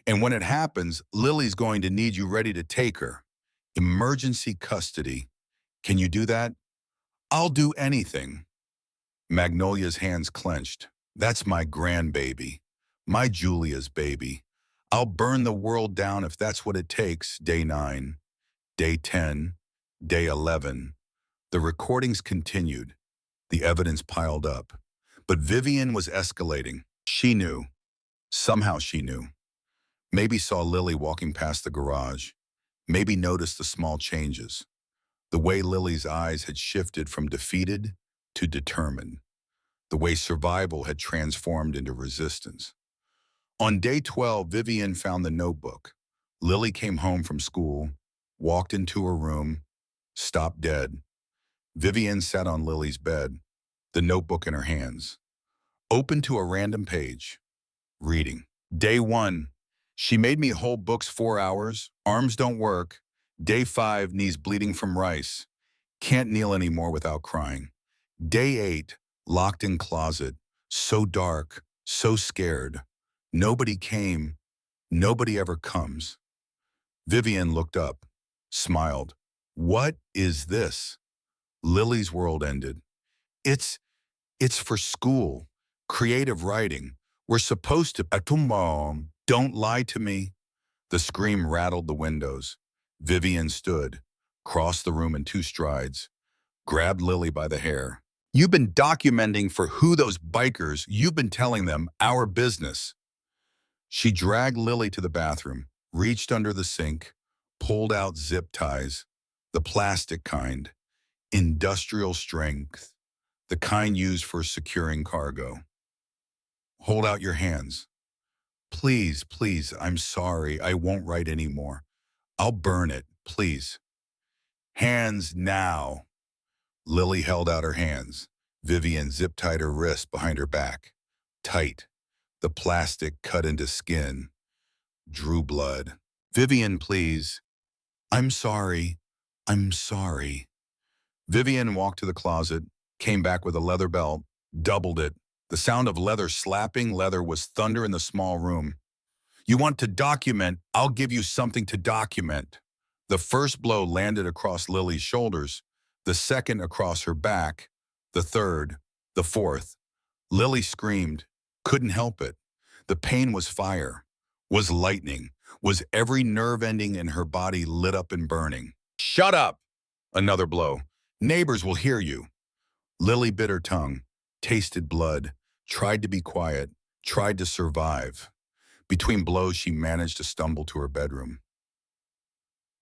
And when it happens, Lily's going to need you ready to take her. Emergency custody. Can you do that? I'll do anything. Magnolia's hands clenched. That's my grandbaby. My Julia's baby. I'll burn the world down if that's what it takes. Day 9, day 10, day 11. The recordings continued. The evidence piled up. But Vivian was escalating. She knew. Somehow she knew. Maybe saw Lily walking past the garage. Maybe noticed the small changes. The way Lily's eyes had shifted from defeated to determined. The way survival had transformed into resistance. On day 12, Vivian found the notebook. Lily came home from school, walked into her room, stopped dead. Vivian sat on Lily's bed, the notebook in her hands, open to a random page, reading. Day 1, she made me hold books 4 hours, arms don't work. Day 5, knees bleeding from rice, can't kneel anymore without crying. Day 8, locked in closet, so dark, so scared. Nobody came, nobody ever comes. Vivian looked up, smiled. What is this? Lily's world ended. It's for school, creative writing. We're supposed to, Mom, don't lie to me. The scream rattled the windows. Vivian stood, crossed the room in 2 strides, grabbed Lily by the hair. You've been documenting for who those bikers, you've been telling them our business. She dragged Lily to the bathroom, reached under the sink, pulled out zip ties, the plastic kind, industrial strength, the kind used for securing cargo. Hold out your hands. Please, please, I'm sorry, I won't write anymore. I'll burn it, please. Hands now. Lily held out her hands. Vivian zip-tied her wrist behind her back. Tight. The plastic cut into skin. Drew blood. Vivian, please. I'm sorry. I'm sorry. Vivian walked to the closet, came back with a leather belt, doubled it. The sound of leather slapping leather was thunder in the small room. You want to document, I'll give you something to document. The first blow landed across Lily's shoulders, the second across her back, the third, the fourth. Lily screamed, couldn't help it. The pain was fire, was lightning, was every nerve ending in her body lit up and burning. Shut up! Another blow. Neighbors will hear you. Lily bit her tongue, tasted blood, tried to be quiet, tried to survive. Between blows, she managed to stumble to her bedroom.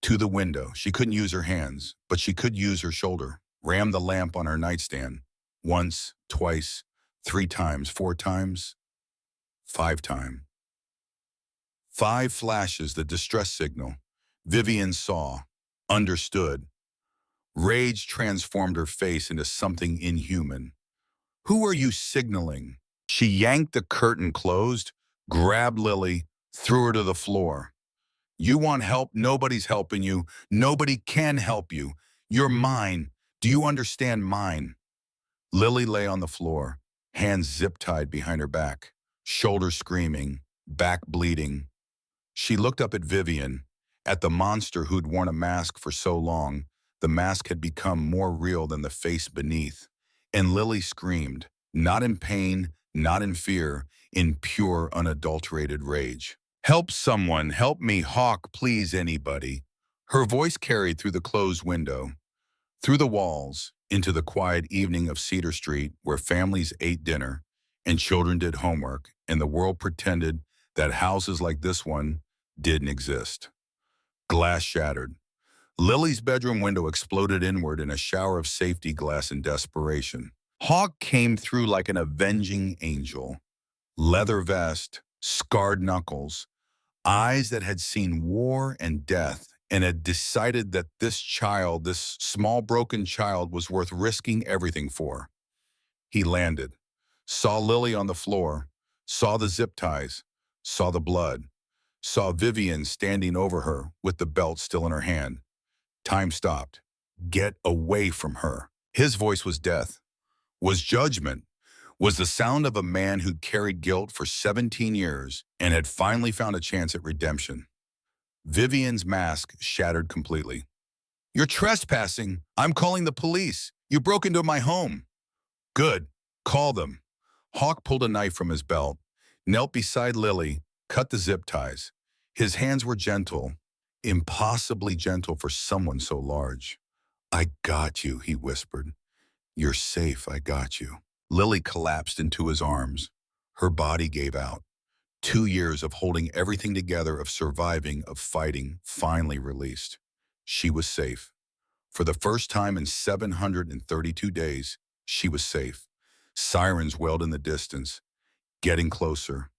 To the window. She couldn't use her hands, but she could use her shoulder. Rammed the lamp on her nightstand. Once, twice, 3 times, 4 times, 5 times. 5 flashes, the distress signal. Vivian saw, understood. Rage transformed her face into something inhuman. Who are you signaling? She yanked the curtain closed, grabbed Lily, threw her to the floor. You want help? Nobody's helping you. Nobody can help you. You're mine. Do you understand mine? Lily lay on the floor, hands zip-tied behind her back, shoulders screaming, back bleeding. She looked up at Vivian, at the monster who'd worn a mask for so long. The mask had become more real than the face beneath. And Lily screamed, not in pain, not in fear, in pure, unadulterated rage. Help someone, help me, Hawk, please, anybody. Her voice carried through the closed window, through the walls, into the quiet evening of Cedar Street where families ate dinner and children did homework and the world pretended that houses like this one didn't exist. Glass shattered. Lily's bedroom window exploded inward in a shower of safety glass in desperation. Hawk came through like an avenging angel. Leather vest, scarred knuckles, eyes that had seen war and death and had decided that this child, this small broken child, was worth risking everything for. He landed, saw Lily on the floor, saw the zip ties, saw the blood, saw Vivian standing over her with the belt still in her hand. Time stopped. Get away from her. His voice was death, was judgment, was the sound of a man who'd carried guilt for 17 years and had finally found a chance at redemption. Vivian's mask shattered completely. You're trespassing. I'm calling the police. You broke into my home. Good. Call them. Hawk pulled a knife from his belt, knelt beside Lily, cut the zip ties. His hands were gentle, impossibly gentle for someone so large. I got you, he whispered. You're safe, I got you. Lily collapsed into his arms, Her body gave out. 2 years of holding everything together, of surviving, of fighting, finally released. She was safe. For the first time in 732 days, she was safe. Sirens wailed in the distance, getting closer.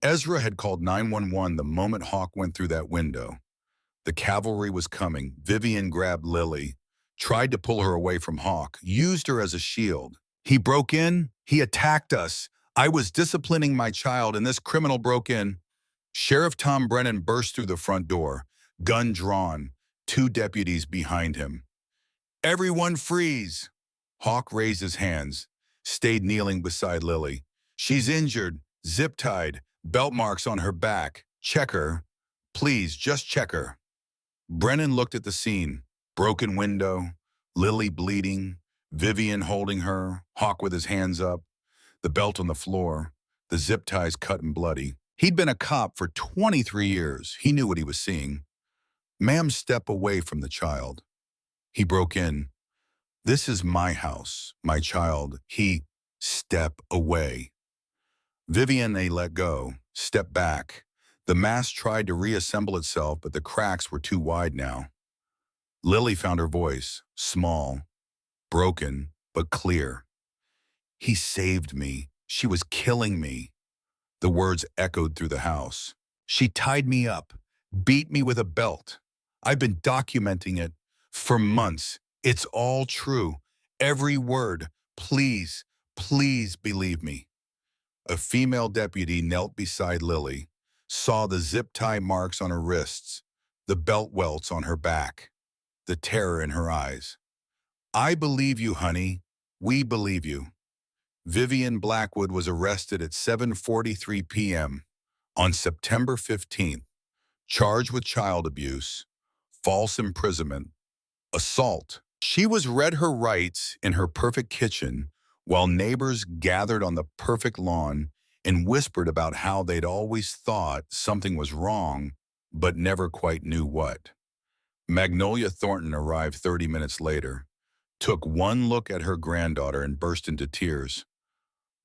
Ezra had called 911 the moment Hawk went through that window. The cavalry was coming. Vivian grabbed Lily, tried to pull her away from Hawk, used her as a shield. He broke in. He attacked us. I was disciplining my child, and this criminal broke in. Sheriff Tom Brennan burst through the front door, gun drawn, 2 deputies behind him. Everyone freeze! Hawk raised his hands, stayed kneeling beside Lily. She's injured, zip-tied, belt marks on her back. Check her. Please, just check her. Brennan looked at the scene. Broken window, Lily bleeding, Vivian holding her, Hawk with his hands up, the belt on the floor, the zip ties cut and bloody. He'd been a cop for 23 years. He knew what he was seeing. Ma'am, step away from the child. He broke in. This is my house, my child. Step away. Vivian, they let go, step back. The mask tried to reassemble itself, but the cracks were too wide now. Lily found her voice, small, broken, but clear. He saved me. She was killing me. The words echoed through the house. She tied me up, beat me with a belt. I've been documenting it for months. It's all true. Every word. Please, please believe me. A female deputy knelt beside Lily, saw the zip tie marks on her wrists, the belt welts on her back, the terror in her eyes. I believe you, honey. We believe you. Vivian Blackwood was arrested at 7:43 p.m. on September 15th, charged with child abuse, false imprisonment, assault. She was read her rights in her perfect kitchen while neighbors gathered on the perfect lawn and whispered about how they'd always thought something was wrong, but never quite knew what. Magnolia Thornton arrived 30 minutes later, took one look at her granddaughter and burst into tears.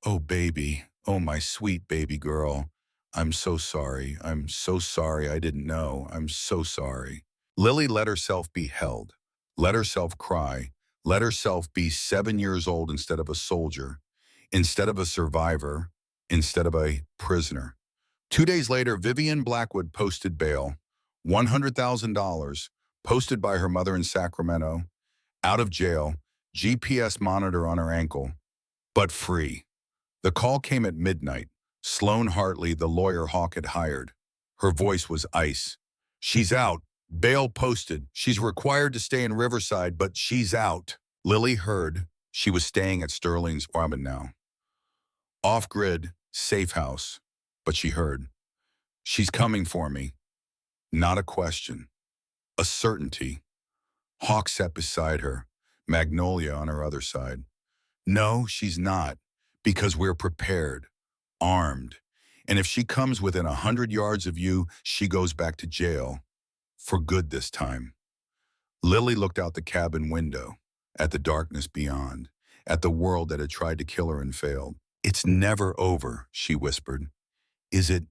Oh, baby. Oh, my sweet baby girl. I'm so sorry. I'm so sorry. I didn't know. I'm so sorry. Lily let herself be held, let herself cry, let herself be 7 years old instead of a soldier, instead of a survivor, instead of a prisoner. 2 days later, Vivian Blackwood posted bail, $100,000, posted by her mother in Sacramento, out of jail, GPS monitor on her ankle, but free. The call came at midnight. Sloan Hartley, the lawyer Hawk had hired. Her voice was ice. She's out. Bail posted. She's required to stay in Riverside, but she's out. Lily heard she was staying at Sterling's apartment now. Off-grid, safe house. But she heard. She's coming for me. Not a question. A certainty. Hawk sat beside her, Magnolia on her other side. No, she's not, because we're prepared, armed. And if she comes within 100 yards of you, she goes back to jail. For good this time. Lily looked out the cabin window, at the darkness beyond, at the world that had tried to kill her and failed. It's never over, she whispered. Is it?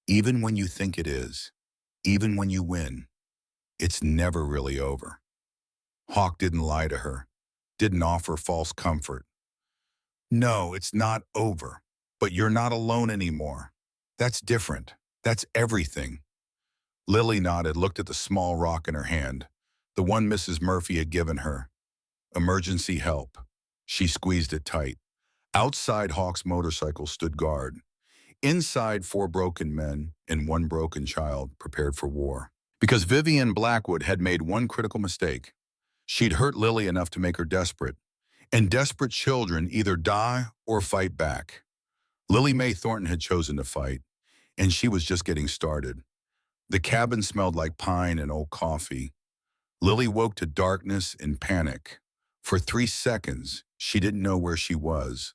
Even when you think it is, even when you win, it's never really over. Hawk didn't lie to her, didn't offer false comfort. No, it's not over, but you're not alone anymore. That's different. That's everything. Lily nodded, looked at the small rock in her hand, the one Mrs. Murphy had given her. Emergency help. She squeezed it tight. Outside, Hawk's motorcycle stood guard. Inside, 4 broken men and 1 broken child prepared for war. Because Vivian Blackwood had made one critical mistake. She'd hurt Lily enough to make her desperate. And desperate children either die or fight back. Lily Mae Thornton had chosen to fight, and she was just getting started. The cabin smelled like pine and old coffee. Lily woke to darkness and panic. For 3 seconds, she didn't know where she was.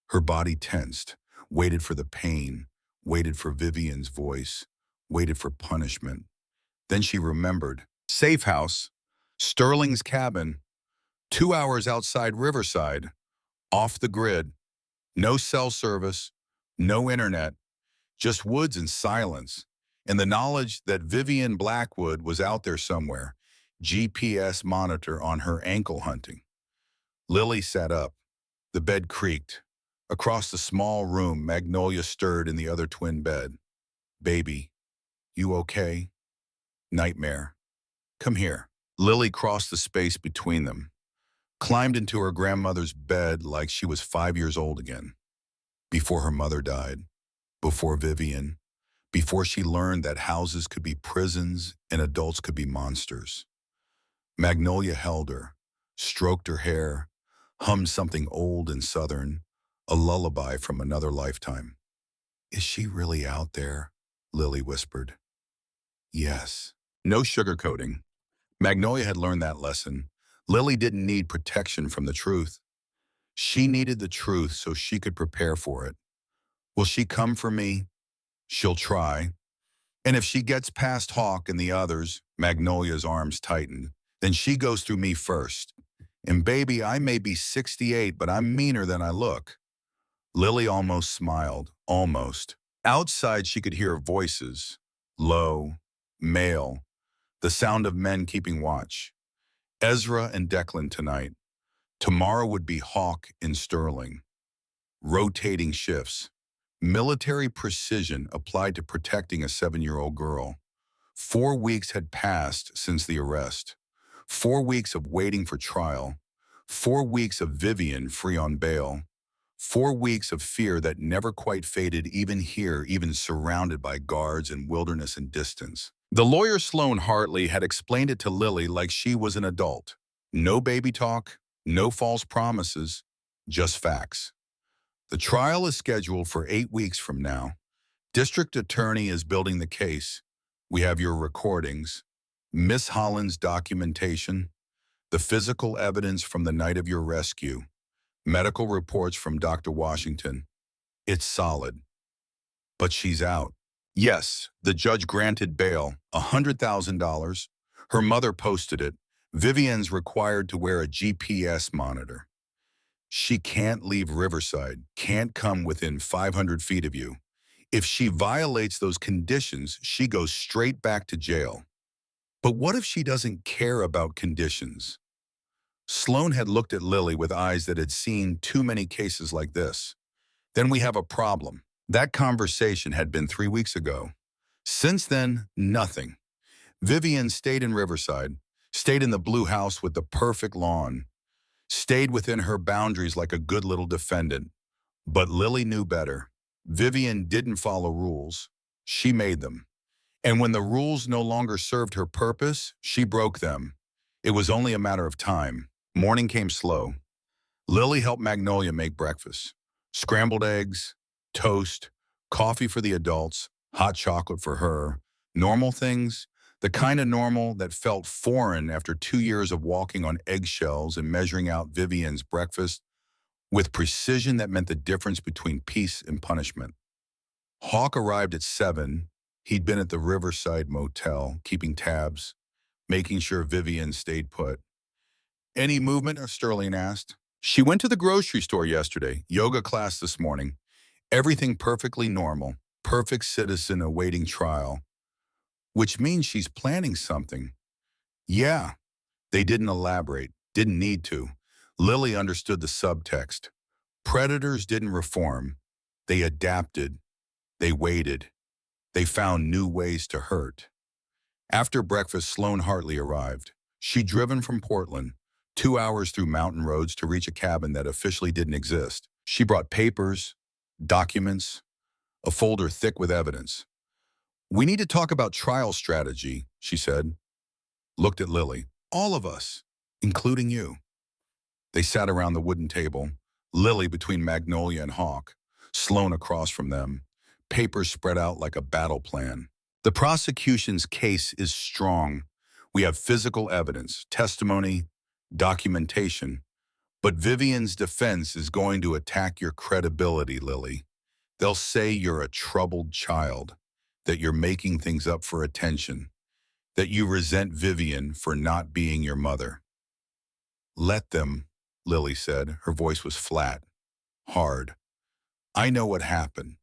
Her body tensed, waited for the pain, waited for Vivian's voice, waited for punishment. Then she remembered. Safe house, Sterling's cabin, 2 hours outside Riverside, off the grid, no cell service, No internet, just woods and silence, and the knowledge that Vivian Blackwood was out there somewhere, GPS monitor on her ankle hunting. Lily sat up. The bed creaked. Across the small room, Magnolia stirred in the other twin bed. Baby, you okay? Nightmare. Come here. Lily crossed the space between them, climbed into her grandmother's bed like she was 5 years old again. Before her mother died, before Vivian, before she learned that houses could be prisons and adults could be monsters. Magnolia held her, stroked her hair, hummed something old and southern, a lullaby from another lifetime. Is she really out there? Lily whispered. Yes. No sugarcoating. Magnolia had learned that lesson. Lily didn't need protection from the truth. She needed the truth so she could prepare for it. Will she come for me? She'll try. And if she gets past Hawk and the others, Magnolia's arms tightened, then she goes through me first. And baby, I may be 68, but I'm meaner than I look. Lily almost smiled, almost. Outside, she could hear voices, low, male, the sound of men keeping watch. Ezra and Declan tonight. Tomorrow would be Hawk and Sterling. Rotating shifts. Military precision applied to protecting a 7-year-old girl. 4 weeks had passed since the arrest. 4 weeks of waiting for trial. 4 weeks of Vivian free on bail. 4 weeks of fear that never quite faded even here, even surrounded by guards and wilderness and distance. The lawyer Sloan Hartley had explained it to Lily like she was an adult. No baby talk, no false promises, just facts. The trial is scheduled for 8 weeks from now. District Attorney is building the case. We have your recordings, Miss Holland's documentation, the physical evidence from the night of your rescue, medical reports from Dr. Washington. It's solid. But she's out. Yes, the judge granted bail, $100,000. Her mother posted it. Vivian's required to wear a GPS monitor. She can't leave Riverside, can't come within 500 feet of you. If she violates those conditions, she goes straight back to jail. But what if she doesn't care about conditions? Sloan had looked at Lily with eyes that had seen too many cases like this. Then we have a problem. That conversation had been 3 weeks ago. Since then, nothing. Vivian stayed in Riverside, stayed in the blue house with the perfect lawn, stayed within her boundaries like a good little defendant. But Lily knew better. Vivian didn't follow rules. She made them. And when the rules no longer served her purpose, she broke them. It was only a matter of time. Morning came slow. Lily helped Magnolia make breakfast. Scrambled eggs, toast, coffee for the adults, hot chocolate for her. Normal things, the kind of normal that felt foreign after 2 years of walking on eggshells and measuring out Vivian's breakfast with precision that meant the difference between peace and punishment. Hawk arrived at 7. He'd been at the Riverside Motel, keeping tabs, making sure Vivian stayed put. Any movement? Sterling asked. She went to the grocery store yesterday, yoga class this morning. Everything perfectly normal, perfect citizen awaiting trial. Which means she's planning something. Yeah, they didn't elaborate, didn't need to. Lily understood the subtext. Predators didn't reform. They adapted. They waited. They found new ways to hurt. After breakfast, Sloan Hartley arrived. She'd driven from Portland, 2 hours through mountain roads to reach a cabin that officially didn't exist. She brought papers, documents, a folder thick with evidence. We need to talk about trial strategy, she said. Looked at Lily. All of us, including you. They sat around the wooden table, Lily between Magnolia and Hawk, Sloan across from them, papers spread out like a battle plan. The prosecution's case is strong. We have physical evidence, testimony, documentation. But Vivian's defense is going to attack your credibility, Lily. They'll say you're a troubled child, that you're making things up for attention, that you resent Vivian for not being your mother. Let them, Lily said. Her voice was flat, hard. I know what happened.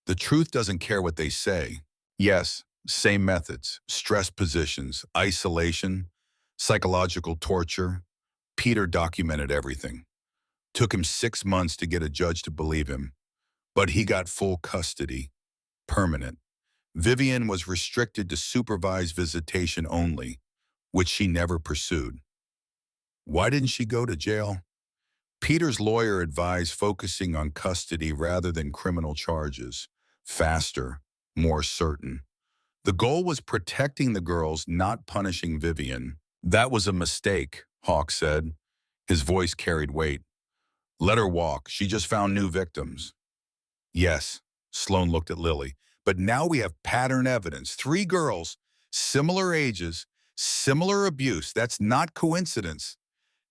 The truth doesn't care what they say. Yes, same methods, stress positions, isolation, psychological torture. Peter documented everything. Took him 6 months to get a judge to believe him, but he got full custody, permanent. Vivian was restricted to supervised visitation only, which she never pursued. Why didn't she go to jail? Peter's lawyer advised focusing on custody rather than criminal charges. Faster, more certain. The goal was protecting the girls, not punishing Vivian. That was a mistake, Hawk said. His voice carried weight. Let her walk. She just found new victims. Yes, Sloan looked at Lily. But now we have pattern evidence. 3 girls, similar ages, similar abuse. That's not coincidence.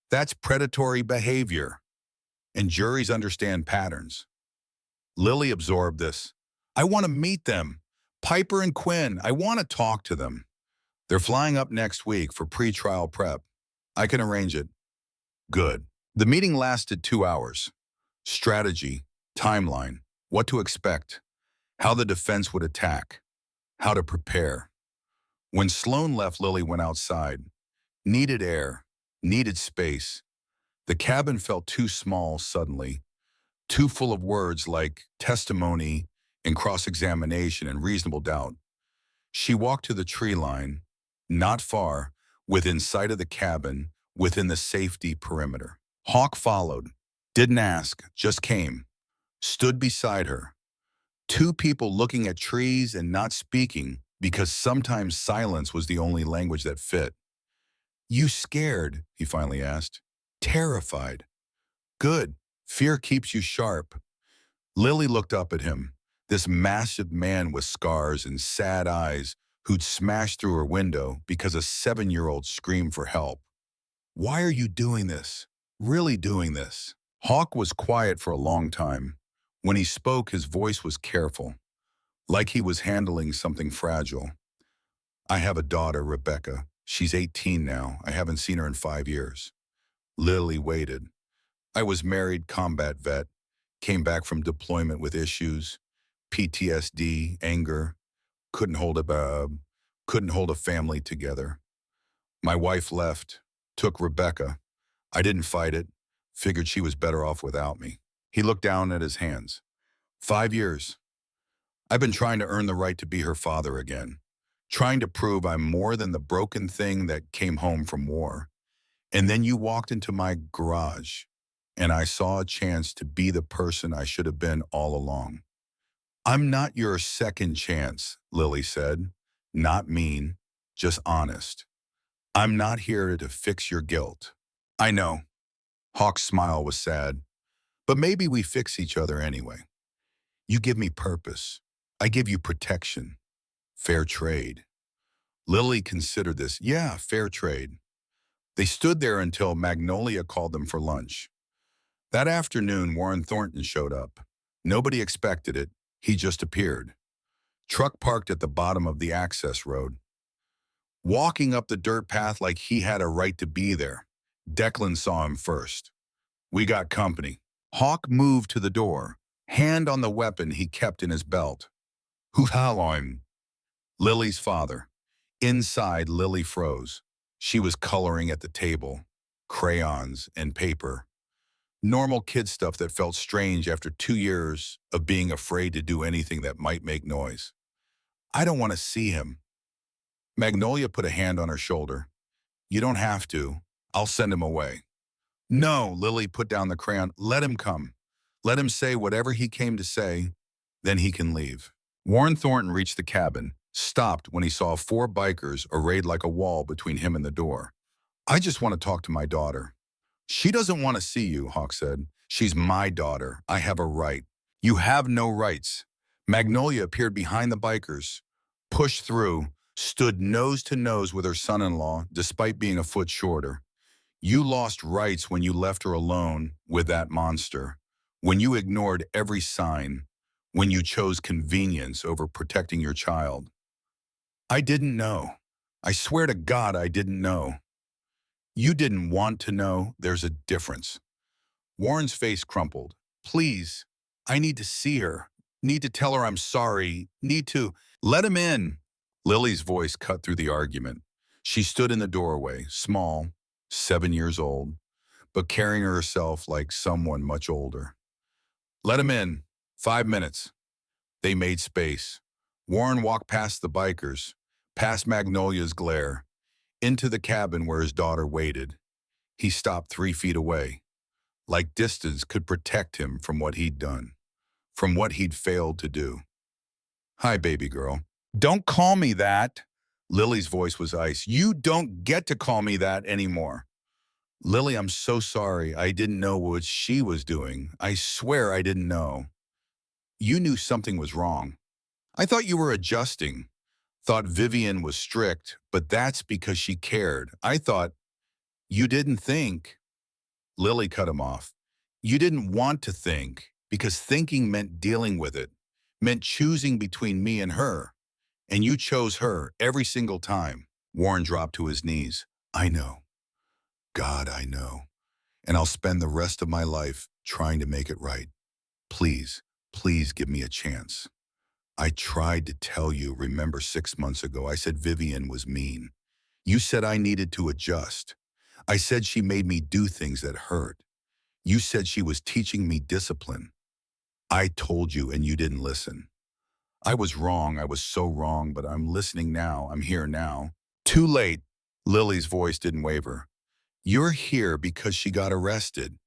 That's predatory behavior. And juries understand patterns. Lily absorbed this. I want to meet them. Piper and Quinn, I want to talk to them. They're flying up next week for pre-trial prep. I can arrange it. Good. The meeting lasted 2 hours. Strategy, timeline, what to expect, how the defense would attack, how to prepare. When Sloan left, Lily went outside. Needed air, needed space. The cabin felt too small suddenly, too full of words like testimony and cross-examination and reasonable doubt. She walked to the tree line, not far, within sight of the cabin, within the safety perimeter. Hawk followed, didn't ask, just came, stood beside her. 2 people looking at trees and not speaking because sometimes silence was the only language that fit. You scared? He finally asked. Terrified. Good. Fear keeps you sharp. Lily looked up at him, this massive man with scars and sad eyes who'd smashed through her window because a 7-year-old screamed for help. Why are you doing this? Really doing this? Hawk was quiet for a long time. When he spoke, his voice was careful, like he was handling something fragile. I have a daughter, Rebecca. She's 18 now. I haven't seen her in 5 years. Lily waited. I was married, combat vet, came back from deployment with issues, PTSD, anger, couldn't hold a family together. My wife left, took Rebecca. I didn't fight it, figured she was better off without me. He looked down at his hands. 5 years. I've been trying to earn the right to be her father again, trying to prove I'm more than the broken thing that came home from war. And then you walked into my garage, and I saw a chance to be the person I should have been all along. I'm not your second chance, Lily said. Not mean, just honest. I'm not here to fix your guilt. I know. Hawk's smile was sad. But maybe we fix each other anyway. You give me purpose. I give you protection. Fair trade. Lily considered this. Yeah, fair trade. They stood there until Magnolia called them for lunch. That afternoon, Warren Thornton showed up. Nobody expected it. He just appeared. Truck parked at the bottom of the access road. Walking up the dirt path like he had a right to be there. Declan saw him first. We got company. Hawk moved to the door, hand on the weapon he kept in his belt. Who's howling? Lily's father. Inside, Lily froze. She was coloring at the table, crayons and paper. Normal kid stuff that felt strange after 2 years of being afraid to do anything that might make noise. I don't want to see him. Magnolia put a hand on her shoulder. You don't have to. I'll send him away. No, Lily put down the crayon. Let him come. Let him say whatever he came to say, then he can leave. Warren Thornton reached the cabin, stopped when he saw 4 bikers arrayed like a wall between him and the door. I just want to talk to my daughter. She doesn't want to see you, Hawk said. She's my daughter. I have a right. You have no rights. Magnolia appeared behind the bikers, pushed through, stood nose to nose with her son-in-law despite being a foot shorter. You lost rights when you left her alone with that monster, when you ignored every sign, when you chose convenience over protecting your child. I didn't know. I swear to God I didn't know. You didn't want to know. There's a difference. Warren's face crumpled. Please, I need to see her. Need to tell her I'm sorry. Need to let him in. Lily's voice cut through the argument. She stood in the doorway, small, 7 years old, but carrying herself like someone much older. Let him in. 5 minutes. They made space. Warren walked past the bikers, past Magnolia's glare, into the cabin where his daughter waited. He stopped 3 feet away, like distance could protect him from what he'd done, from what he'd failed to do. Hi, baby girl. Don't call me that. Lily's voice was ice. You don't get to call me that anymore. Lily, I'm so sorry. I didn't know what she was doing. I swear I didn't know. You knew something was wrong. I thought you were adjusting. Thought Vivian was strict, but that's because she cared. I thought you didn't think. Lily cut him off. You didn't want to think because thinking meant dealing with it, meant choosing between me and her. And you chose her every single time. Warren dropped to his knees. I know. God, I know. And I'll spend the rest of my life trying to make it right. Please, please give me a chance. I tried to tell you, remember 6 months ago, I said Vivian was mean. You said I needed to adjust. I said she made me do things that hurt. You said she was teaching me discipline. I told you and you didn't listen. I was wrong, I was so wrong, but I'm listening now, I'm here now. Too late. Lily's voice didn't waver. You're here because she got arrested,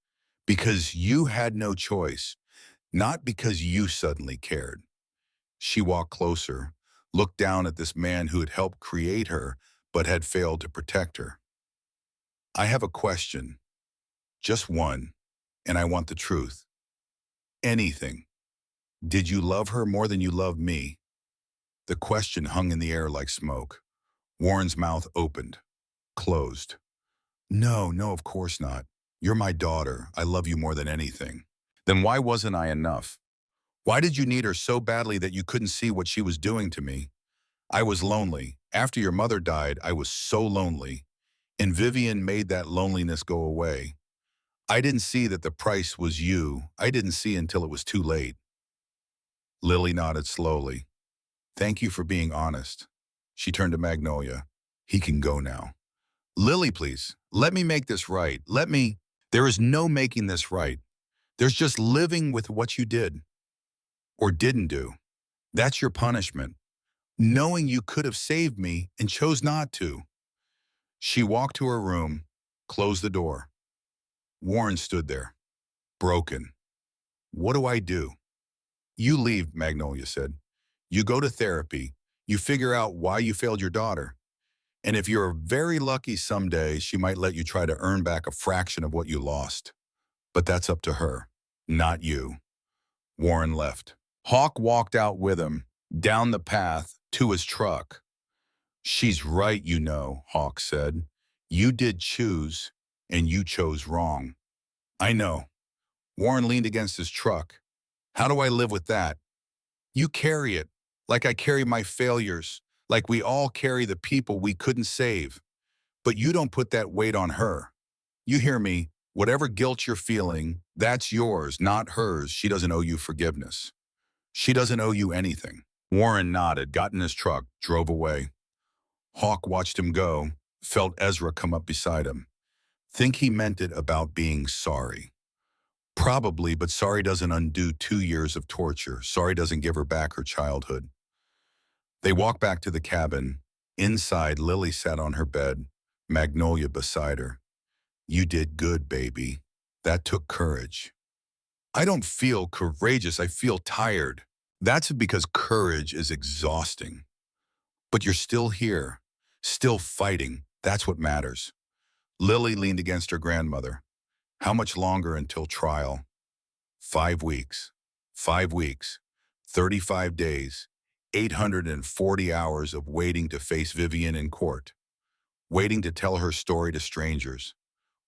because you had no choice, not because you suddenly cared. She walked closer, looked down at this man who had helped create her, but had failed to protect her. I have a question, just one, and I want the truth. Anything. Did you love her more than you loved me? The question hung in the air like smoke. Warren's mouth opened, closed. No, no, of course not. You're my daughter. I love you more than anything. Then why wasn't I enough? Why did you need her so badly that you couldn't see what she was doing to me? I was lonely. After your mother died, I was so lonely. And Vivian made that loneliness go away. I didn't see that the price was you. I didn't see until it was too late. Lily nodded slowly. Thank you for being honest. She turned to Magnolia. He can go now. Lily, please, let me make this right. There is no making this right. There's just living with what you did or didn't do. That's your punishment. Knowing you could have saved me and chose not to. She walked to her room, closed the door. Warren stood there, broken. What do I do? You leave, Magnolia said. You go to therapy. You figure out why you failed your daughter. And if you're very lucky someday, she might let you try to earn back a fraction of what you lost. But that's up to her, not you. Warren left. Hawk walked out with him, down the path, to his truck. She's right, you know, Hawk said. You did choose, and you chose wrong. I know. Warren leaned against his truck. How do I live with that? You carry it, like I carry my failures, like we all carry the people we couldn't save. But you don't put that weight on her. You hear me? Whatever guilt you're feeling, that's yours, not hers. She doesn't owe you forgiveness. She doesn't owe you anything. Warren nodded, got in his truck, drove away. Hawk watched him go, felt Ezra come up beside him. Think he meant it about being sorry. Probably, but sorry doesn't undo 2 years of torture. Sorry doesn't give her back her childhood. They walked back to the cabin. Inside, Lily sat on her bed, Magnolia beside her. You did good, baby. That took courage. I don't feel courageous, I feel tired. That's because courage is exhausting. But you're still here, still fighting. That's what matters. Lily leaned against her grandmother. How much longer until trial? 5 weeks. 5 weeks. 35 days. 840 hours of waiting to face Vivian in court. Waiting to tell her story to strangers.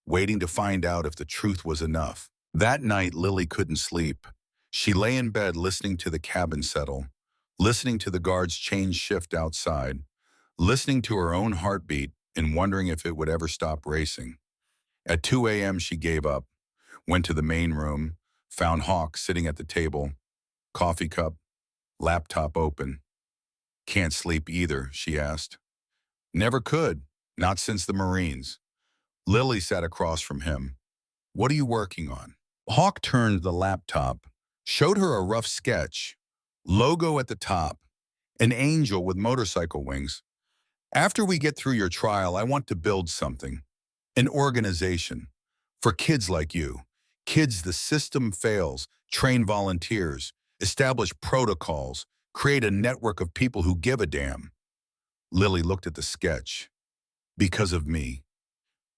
Waiting to find out if the truth was enough. That night, Lily couldn't sleep. She lay in bed listening to the cabin settle, listening to the guards change shift outside, listening to her own heartbeat and wondering if it would ever stop racing. At 2 a.m. she gave up, went to the main room, found Hawk sitting at the table, coffee cup, laptop open. Can't sleep either, she asked. Never could, not since the Marines. Lily sat across from him. What are you working on? Hawk turned the laptop, showed her a rough sketch, logo at the top, an angel with motorcycle wings. After we get through your trial, I want to build something, an organization for kids like you. Kids the system fails, train volunteers, establish protocols, create a network of people who give a damn. Lily looked at the sketch. Because of me,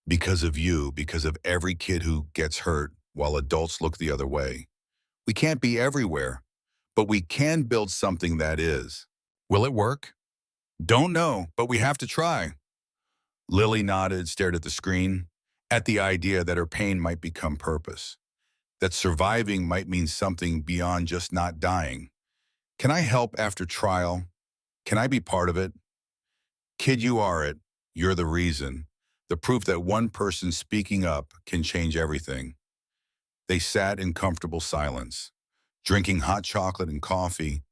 because of you, because of every kid who gets hurt while adults look the other way. We can't be everywhere, but we can build something that is. Will it work? Don't know, but we have to try. Lily nodded, stared at the screen, at the idea that her pain might become purpose, that surviving might mean something beyond just not dying. Can I help after trial? Can I be part of it? Kid, you are it. You're the reason. The proof that one person speaking up can change everything. They sat in comfortable silence, drinking hot chocolate and coffee,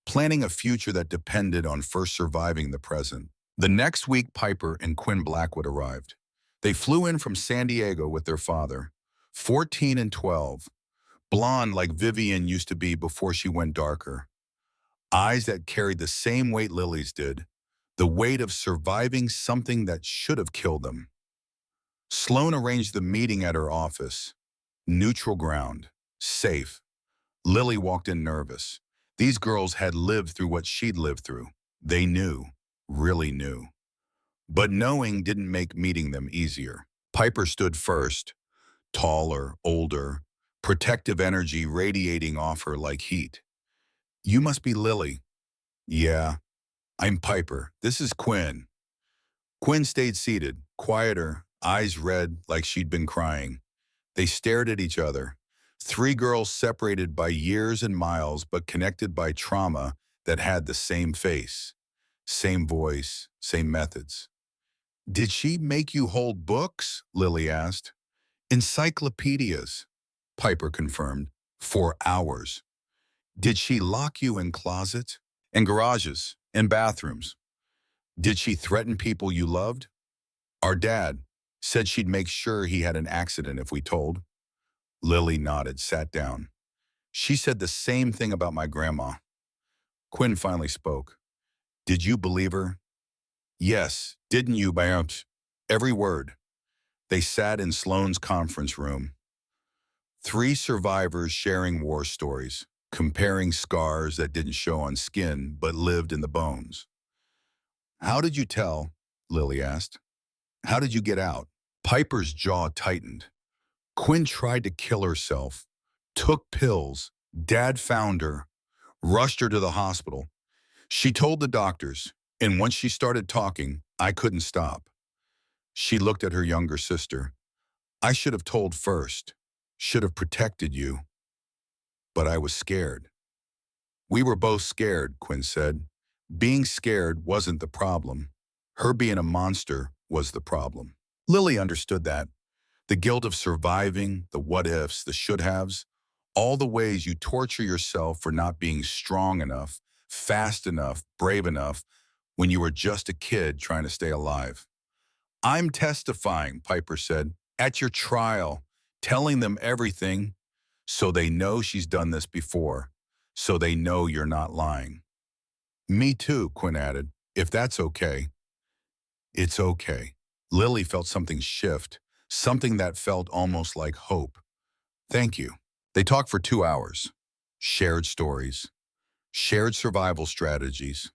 planning a future that depended on first surviving the present. The next week, Piper and Quinn Blackwood arrived. They flew in from San Diego with their father, 14 and 12, blonde like Vivian used to be before she went darker. Eyes that carried the same weight Lily's did, the weight of surviving something that should have killed them. Sloan arranged the meeting at her office. Neutral ground, safe. Lily walked in nervous. These girls had lived through what she'd lived through. They knew, really knew. But knowing didn't make meeting them easier. Piper stood first, taller, older, protective energy radiating off her like heat. You must be Lily. Yeah, I'm Piper. This is Quinn. Quinn stayed seated, quieter, eyes red like she'd been crying. They stared at each other. Three girls separated by years and miles, but connected by trauma that had the same face, same voice, same methods. Did she make you hold books? Lily asked. Encyclopedias, Piper confirmed, for hours. Did she lock you in closets, in garages, in bathrooms? Did she threaten people you loved? Our dad said she'd make sure he had an accident if we told. Lily nodded, sat down. She said the same thing about my grandma. Quinn finally spoke. Did you believe her? Yes, didn't you, Bamps? Every word. They sat in Sloan's conference room. Three survivors sharing war stories, comparing scars that didn't show on skin but lived in the bones. How did you tell? Lily asked. How did you get out? Piper's jaw tightened. Quinn tried to kill herself, took pills, Dad found her, rushed her to the hospital. She told the doctors, and once she started talking, I couldn't stop. She looked at her younger sister. I should have told first, should have protected you. But I was scared. We were both scared, Quinn said. Being scared wasn't the problem. Her being a monster was the problem. Lily understood that. The guilt of surviving, the what-ifs, the should-haves, all the ways you torture yourself for not being strong enough, fast enough, brave enough, when you were just a kid trying to stay alive. I'm testifying, Piper said, at your trial, telling them everything, so they know she's done this before, so they know you're not lying. Me too, Quinn added, if that's okay. It's okay. Lily felt something shift, something that felt almost like hope. Thank you. They talked for 2 hours, shared stories, shared survival strategies,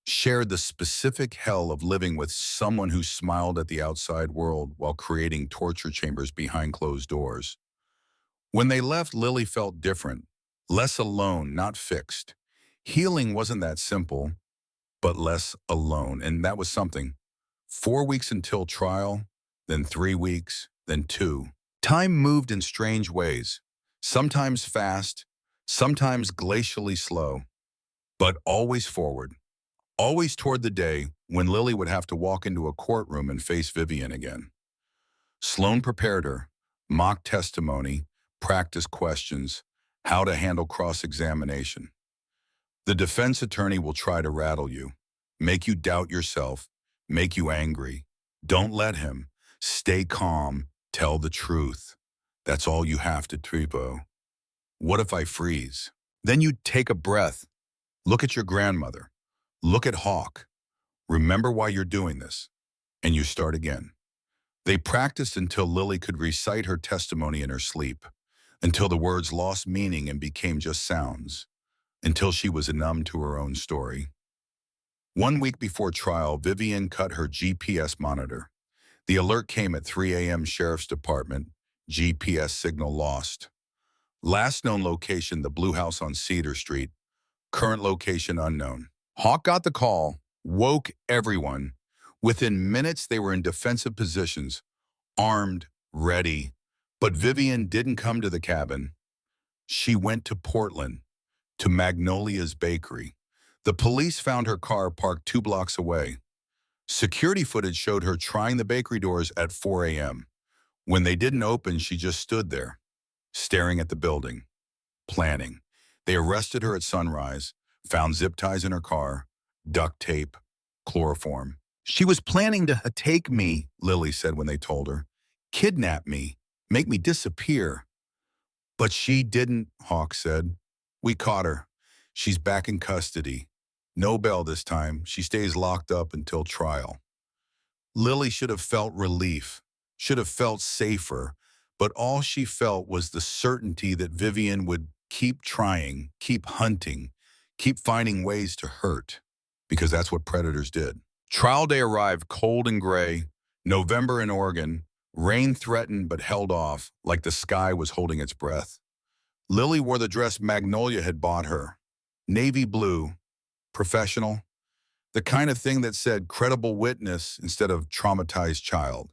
shared the specific hell of living with someone who smiled at the outside world while creating torture chambers behind closed doors. When they left, Lily felt different, less alone, not fixed. Healing wasn't that simple, but less alone, and that was something. 4 weeks until trial, then 3 weeks, then 2. Time moved in strange ways, sometimes fast, sometimes glacially slow, but always forward, always toward the day when Lily would have to walk into a courtroom and face Vivian again. Sloan prepared her, mock testimony, practice questions, how to handle cross-examination. The defense attorney will try to rattle you, make you doubt yourself, make you angry. Don't let him. Stay calm. Tell the truth. That's all you have to tripo. What if I freeze? Then you take a breath. Look at your grandmother. Look at Hawk. Remember why you're doing this. And you start again. They practiced until Lily could recite her testimony in her sleep, until the words lost meaning and became just sounds, until she was numb to her own story. 1 week before trial, Vivian cut her GPS monitor. The alert came at 3 a.m. Sheriff's Department. GPS signal lost. Last known location, the Blue House on Cedar Street. Current location unknown. Hawk got the call, woke everyone. Within minutes, they were in defensive positions, armed, ready. But Vivian didn't come to the cabin. She went to Portland, to Magnolia's Bakery. The police found her car parked 2 blocks away. Security footage showed her trying the bakery doors at 4 a.m. When they didn't open, she just stood there, staring at the building, planning. They arrested her at sunrise, found zip ties in her car, duct tape, chloroform. She was planning to take me, Lily said when they told her. Kidnap me, make me disappear. But she didn't, Hawk said. We caught her. She's back in custody. No bail this time. She stays locked up until trial. Lily should have felt relief, should have felt safer, but all she felt was the certainty that Vivian would keep trying, keep hunting, keep finding ways to hurt, because that's what predators did. Trial day arrived cold and gray, November in Oregon, rain threatened but held off like the sky was holding its breath. Lily wore the dress Magnolia had bought her, navy blue, professional, the kind of thing that said credible witness instead of traumatized child.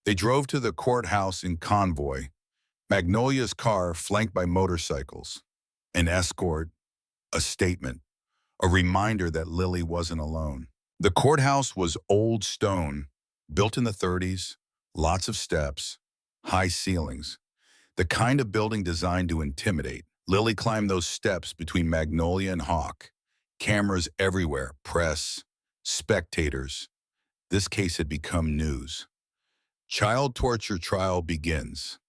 They drove to the courthouse in convoy, Magnolia's car flanked by motorcycles, an escort, a statement, a reminder that Lily wasn't alone. The courthouse was old stone, built in the 30s, lots of steps, high ceilings, the kind of building designed to intimidate. Lily climbed those steps between Magnolia and Hawk. Cameras everywhere, press, spectators. This case had become news. Child torture trial begins.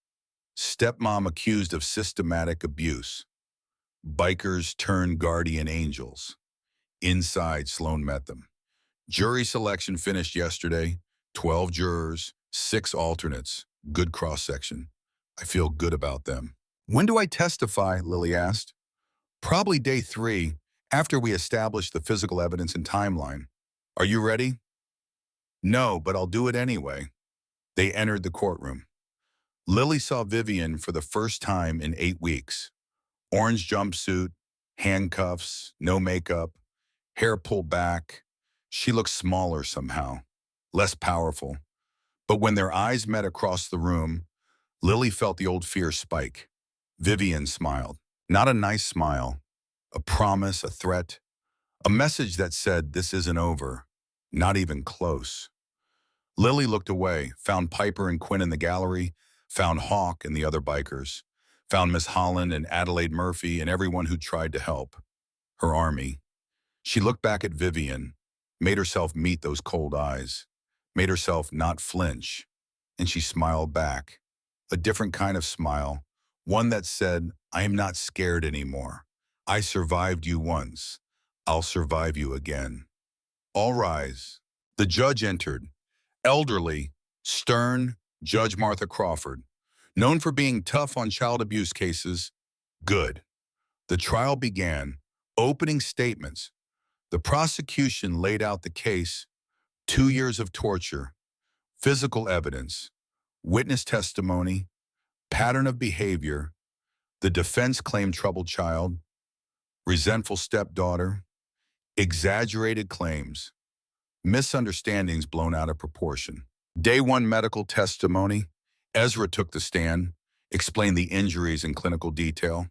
Stepmom accused of systematic abuse. Bikers turned guardian angels. Inside, Sloan met them. Jury selection finished yesterday. 12 jurors, 6 alternates. Good cross-section. I feel good about them. When do I testify? Lily asked. Probably day 3, after we establish the physical evidence and timeline. Are you ready? No, but I'll do it anyway. They entered the courtroom. Lily saw Vivian for the first time in 8 weeks. Orange jumpsuit, handcuffs, no makeup, hair pulled back. She looked smaller somehow, less powerful. But when their eyes met across the room, Lily felt the old fear spike. Vivian smiled. Not a nice smile. A promise, a threat. A message that said, this isn't over. Not even close. Lily looked away, found Piper and Quinn in the gallery, found Hawk and the other bikers, found Miss Holland and Adelaide Murphy and everyone who tried to help. Her army. She looked back at Vivian, made herself meet those cold eyes, made herself not flinch, and she smiled back. A different kind of smile, one that said, I am not scared anymore. I survived you once. I'll survive you again. All rise. The judge entered. Elderly, stern, Judge Martha Crawford. Known for being tough on child abuse cases, good. The trial began. Opening statements. The prosecution laid out the case, 2 years of torture, physical evidence, witness testimony, pattern of behavior. The defense claimed troubled child, resentful stepdaughter, exaggerated claims, misunderstandings blown out of proportion. Day 1 medical testimony. Ezra took the stand, explained the injuries in clinical detail,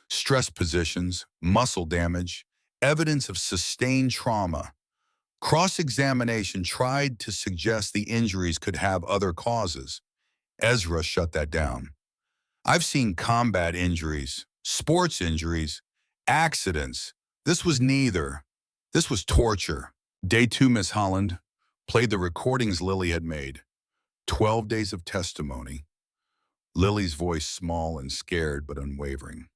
stress positions, muscle damage, evidence of sustained trauma. Cross-examination tried to suggest the injuries could have other causes. Ezra shut that down. I've seen combat injuries, sports injuries, accidents, This was neither. This was torture. Day 2, Miss Holland played the recordings Lily had made. 12 days of testimony. Lily's voice small and scared but unwavering.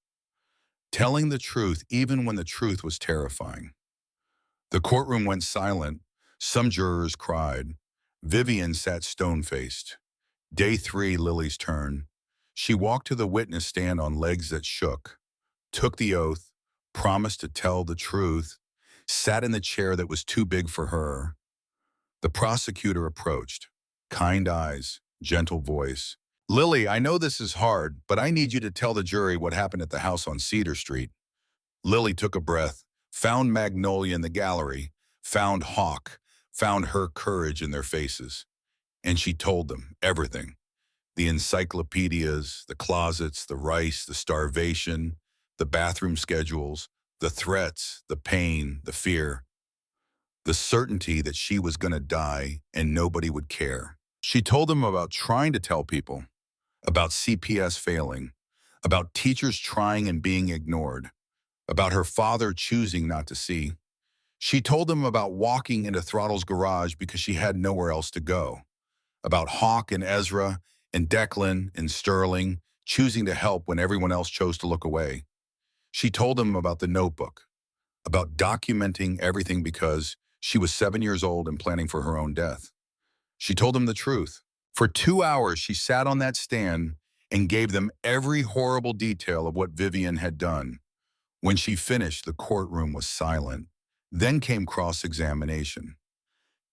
Telling the truth even when the truth was terrifying. The courtroom went silent. Some jurors cried. Vivian sat stone-faced. Day 3, Lily's turn. She walked to the witness stand on legs that shook, took the oath, promised to tell the truth, sat in the chair that was too big for her. The prosecutor approached. Kind eyes, gentle voice. Lily, I know this is hard, but I need you to tell the jury what happened at the house on Cedar Street. Lily took a breath, found Magnolia in the gallery, found Hawk, found her courage in their faces. And she told them everything. The encyclopedias, the closets, the rice, the starvation, the bathroom schedules, the threats, the pain, the fear, the certainty that she was going to die and nobody would care. She told them about trying to tell people, about CPS failing, about teachers trying and being ignored, about her father choosing not to see. She told them about walking into Throttle's garage because she had nowhere else to go, about Hawk and Ezra and Declan and Sterling choosing to help when everyone else chose to look away. She told them about the notebook, about documenting everything because she was 7 years old and planning for her own death. She told them the truth. For 2 hours, she sat on that stand and gave them every horrible detail of what Vivian had done. When she finished, the courtroom was silent. Then came cross-examination.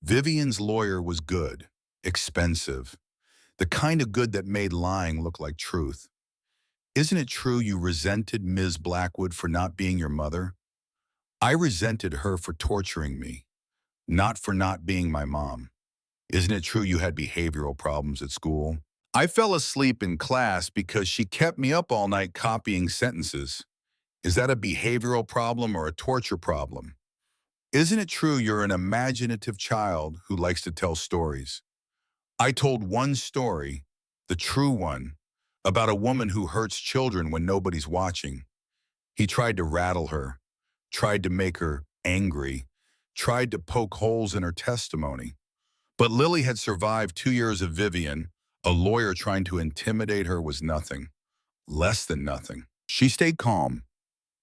Vivian's lawyer was good, expensive, the kind of good that made lying look like truth. Isn't it true you resented Ms. Blackwood for not being your mother? I resented her for torturing me, not for not being my mom. Isn't it true you had behavioral problems at school? I fell asleep in class because she kept me up all night copying sentences. Is that a behavioral problem or a torture problem? Isn't it true you're an imaginative child who likes to tell stories? I told one story, the true one, about a woman who hurts children when nobody's watching. He tried to rattle her, tried to make her angry, tried to poke holes in her testimony. But Lily had survived 2 years of Vivian. A lawyer trying to intimidate her was nothing, less than nothing. She stayed calm,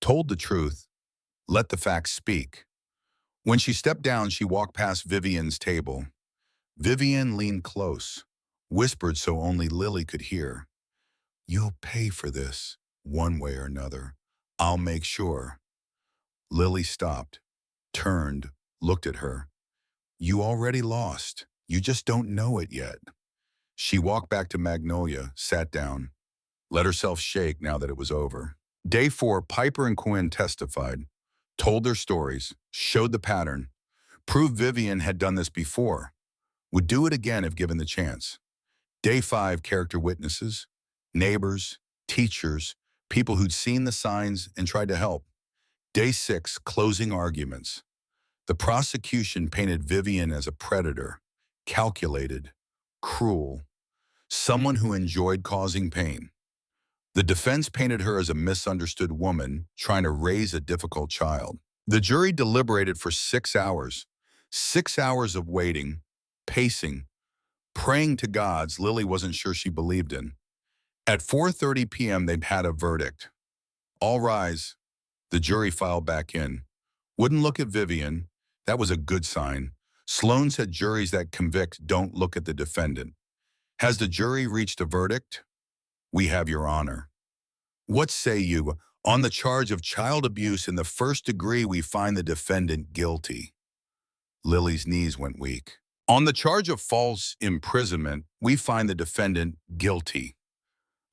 told the truth, let the facts speak. When she stepped down, she walked past Vivian's table. Vivian leaned close, whispered so only Lily could hear. You'll pay for this, one way or another. I'll make sure. Lily stopped, turned, looked at her. You already lost. You just don't know it yet. She walked back to Magnolia, sat down, let herself shake now that it was over. Day 4, Piper and Quinn testified, told their stories, showed the pattern, proved Vivian had done this before, would do it again if given the chance. Day 5, character witnesses, neighbors, teachers, people who'd seen the signs and tried to help. Day 6, closing arguments. The prosecution painted Vivian as a predator, calculated, cruel, someone who enjoyed causing pain. The defense painted her as a misunderstood woman trying to raise a difficult child. The jury deliberated for 6 hours, 6 hours of waiting, pacing, praying to gods Lily wasn't sure she believed in. At 4:30 p.m., they had a verdict. All rise. The jury filed back in. Wouldn't look at Vivian. That was a good sign. Sloan said juries that convict don't look at the defendant. Has the jury reached a verdict? We have your honor. What say you? On the charge of child abuse in the first degree, we find the defendant guilty. Lily's knees went weak. On the charge of false imprisonment, we find the defendant guilty.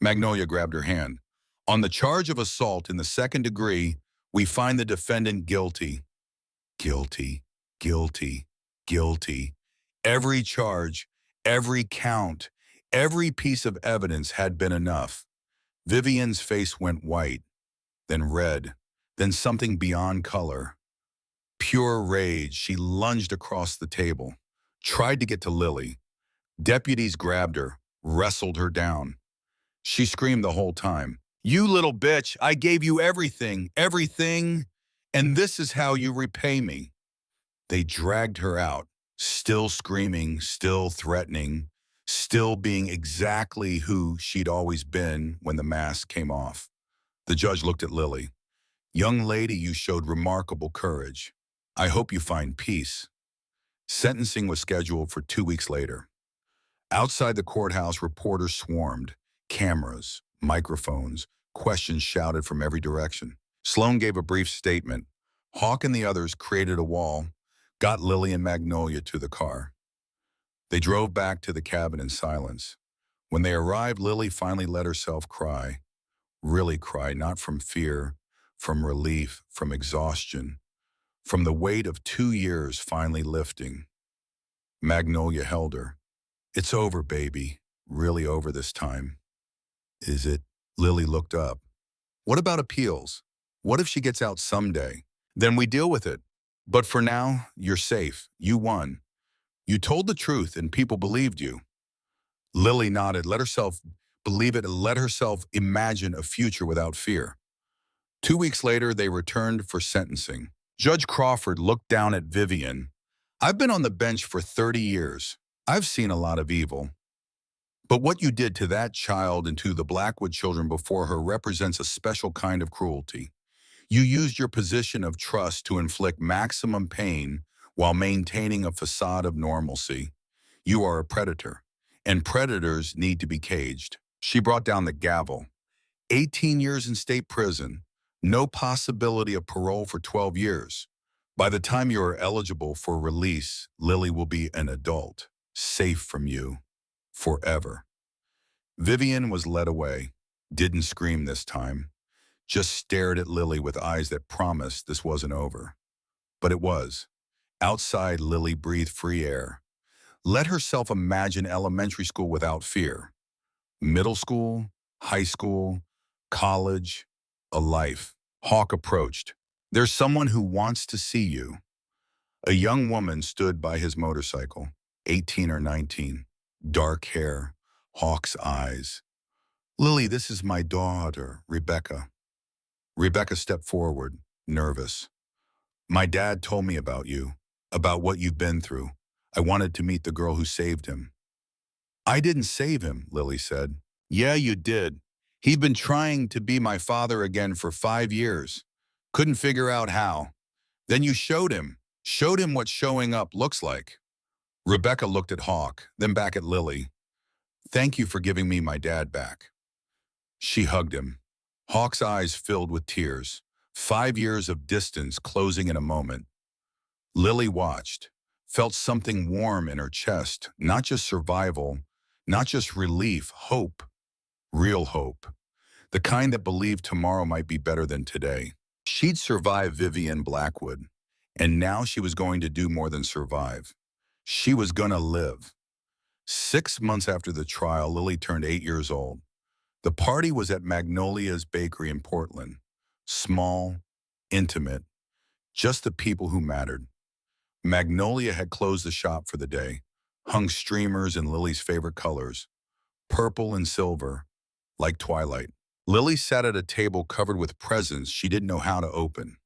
Magnolia grabbed her hand. On the charge of assault in the second degree, we find the defendant guilty. Guilty, guilty, guilty. Every charge, every count, every piece of evidence had been enough. Vivian's face went white, then red, then something beyond color. Pure rage, she lunged across the table, tried to get to Lily. Deputies grabbed her, wrestled her down. She screamed the whole time, "You little bitch, I gave you everything, everything." And this is how you repay me. They dragged her out, still screaming, still threatening, still being exactly who she'd always been when the mask came off. The judge looked at Lily. Young lady, you showed remarkable courage. I hope you find peace. Sentencing was scheduled for 2 weeks later. Outside the courthouse, reporters swarmed. Cameras, microphones, questions shouted from every direction. Sloan gave a brief statement. Hawk and the others created a wall, got Lily and Magnolia to the car. They drove back to the cabin in silence. When they arrived, Lily finally let herself cry. Really cry, not from fear, from relief, from exhaustion, from the weight of 2 years finally lifting. Magnolia held her. It's over, baby. Really over this time. Is it? Lily looked up. What about appeals? What if she gets out someday? Then we deal with it. But for now, you're safe. You won. You told the truth and people believed you. Lily nodded, let herself believe it, and let herself imagine a future without fear. 2 weeks later, they returned for sentencing. Judge Crawford looked down at Vivian. I've been on the bench for 30 years. I've seen a lot of evil. But what you did to that child and to the Blackwood children before her represents a special kind of cruelty. You used your position of trust to inflict maximum pain while maintaining a facade of normalcy. You are a predator, and predators need to be caged. She brought down the gavel. 18 years in state prison, no possibility of parole for 12 years. By the time you are eligible for release, Lily will be an adult, safe from you, forever. Vivian was led away, didn't scream this time, just stared at Lily with eyes that promised this wasn't over. But it was. Outside, Lily breathed free air. Let herself imagine elementary school without fear. Middle school, high school, college, a life. Hawk approached. There's someone who wants to see you. A young woman stood by his motorcycle, 18 or 19, dark hair, Hawk's eyes. Lily, this is my daughter, Rebecca. Rebecca stepped forward, nervous. My dad told me about you, about what you've been through. I wanted to meet the girl who saved him. I didn't save him, Lily said. Yeah, you did. He'd been trying to be my father again for 5 years. Couldn't figure out how. Then you showed him what showing up looks like. Rebecca looked at Hawk, then back at Lily. Thank you for giving me my dad back. She hugged him. Hawk's eyes filled with tears. 5 years of distance closing in a moment. Lily watched, felt something warm in her chest, not just survival, not just relief, hope, real hope. The kind that believed tomorrow might be better than today. She'd survived Vivian Blackwood, and now she was going to do more than survive. She was gonna live. 6 months after the trial, Lily turned 8 years old. The party was at Magnolia's Bakery in Portland. Small, intimate, just the people who mattered. Magnolia had closed the shop for the day, hung streamers in Lily's favorite colors, purple and silver, like twilight. Lily sat at a table covered with presents she didn't know how to open.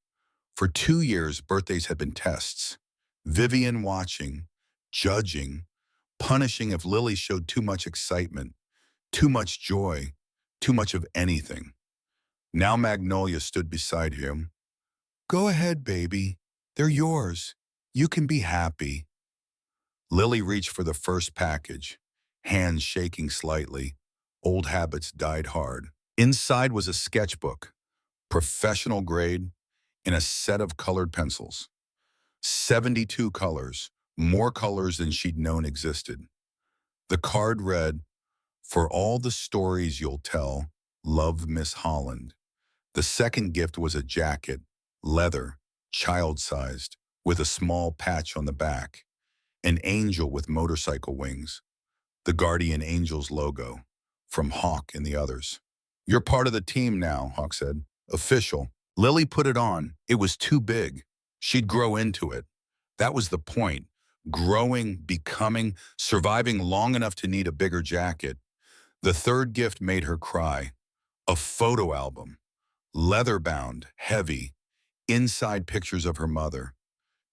For 2 years, birthdays had been tests. Vivian watching, judging, punishing if Lily showed too much excitement, too much joy, too much of anything. Now Magnolia stood beside him. Go ahead, baby. They're yours. You can be happy. Lily reached for the first package, hands shaking slightly. Old habits died hard. Inside was a sketchbook, professional grade, and a set of colored pencils. 72 colors, more colors than she'd known existed. The card read, For all the stories you'll tell, love Miss Holland. The second gift was a jacket, leather, child-sized, with a small patch on the back. An angel with motorcycle wings. The Guardian Angel's logo, from Hawk and the others. You're part of the team now, Hawk said. Official. Lily put it on. It was too big. She'd grow into it. That was the point. Growing, becoming, surviving long enough to need a bigger jacket. The third gift made her cry. A photo album. Leather-bound, heavy, Inside pictures of her mother,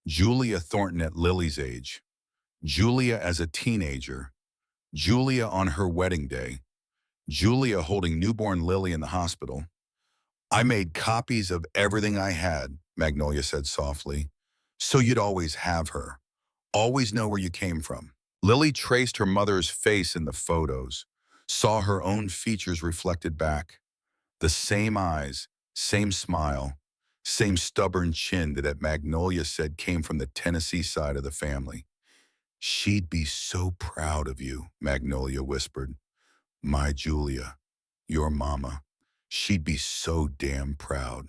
Julia Thornton at Lily's age, Julia as a teenager, Julia on her wedding day, Julia holding newborn Lily in the hospital. I made copies of everything I had, Magnolia said softly, so you'd always have her, always know where you came from. Lily traced her mother's face in the photos, saw her own features reflected back. The same eyes, same smile, same stubborn chin that Magnolia said came from the Tennessee side of the family. She'd be so proud of you, Magnolia whispered. My Julia, your mama. She'd be so damn proud.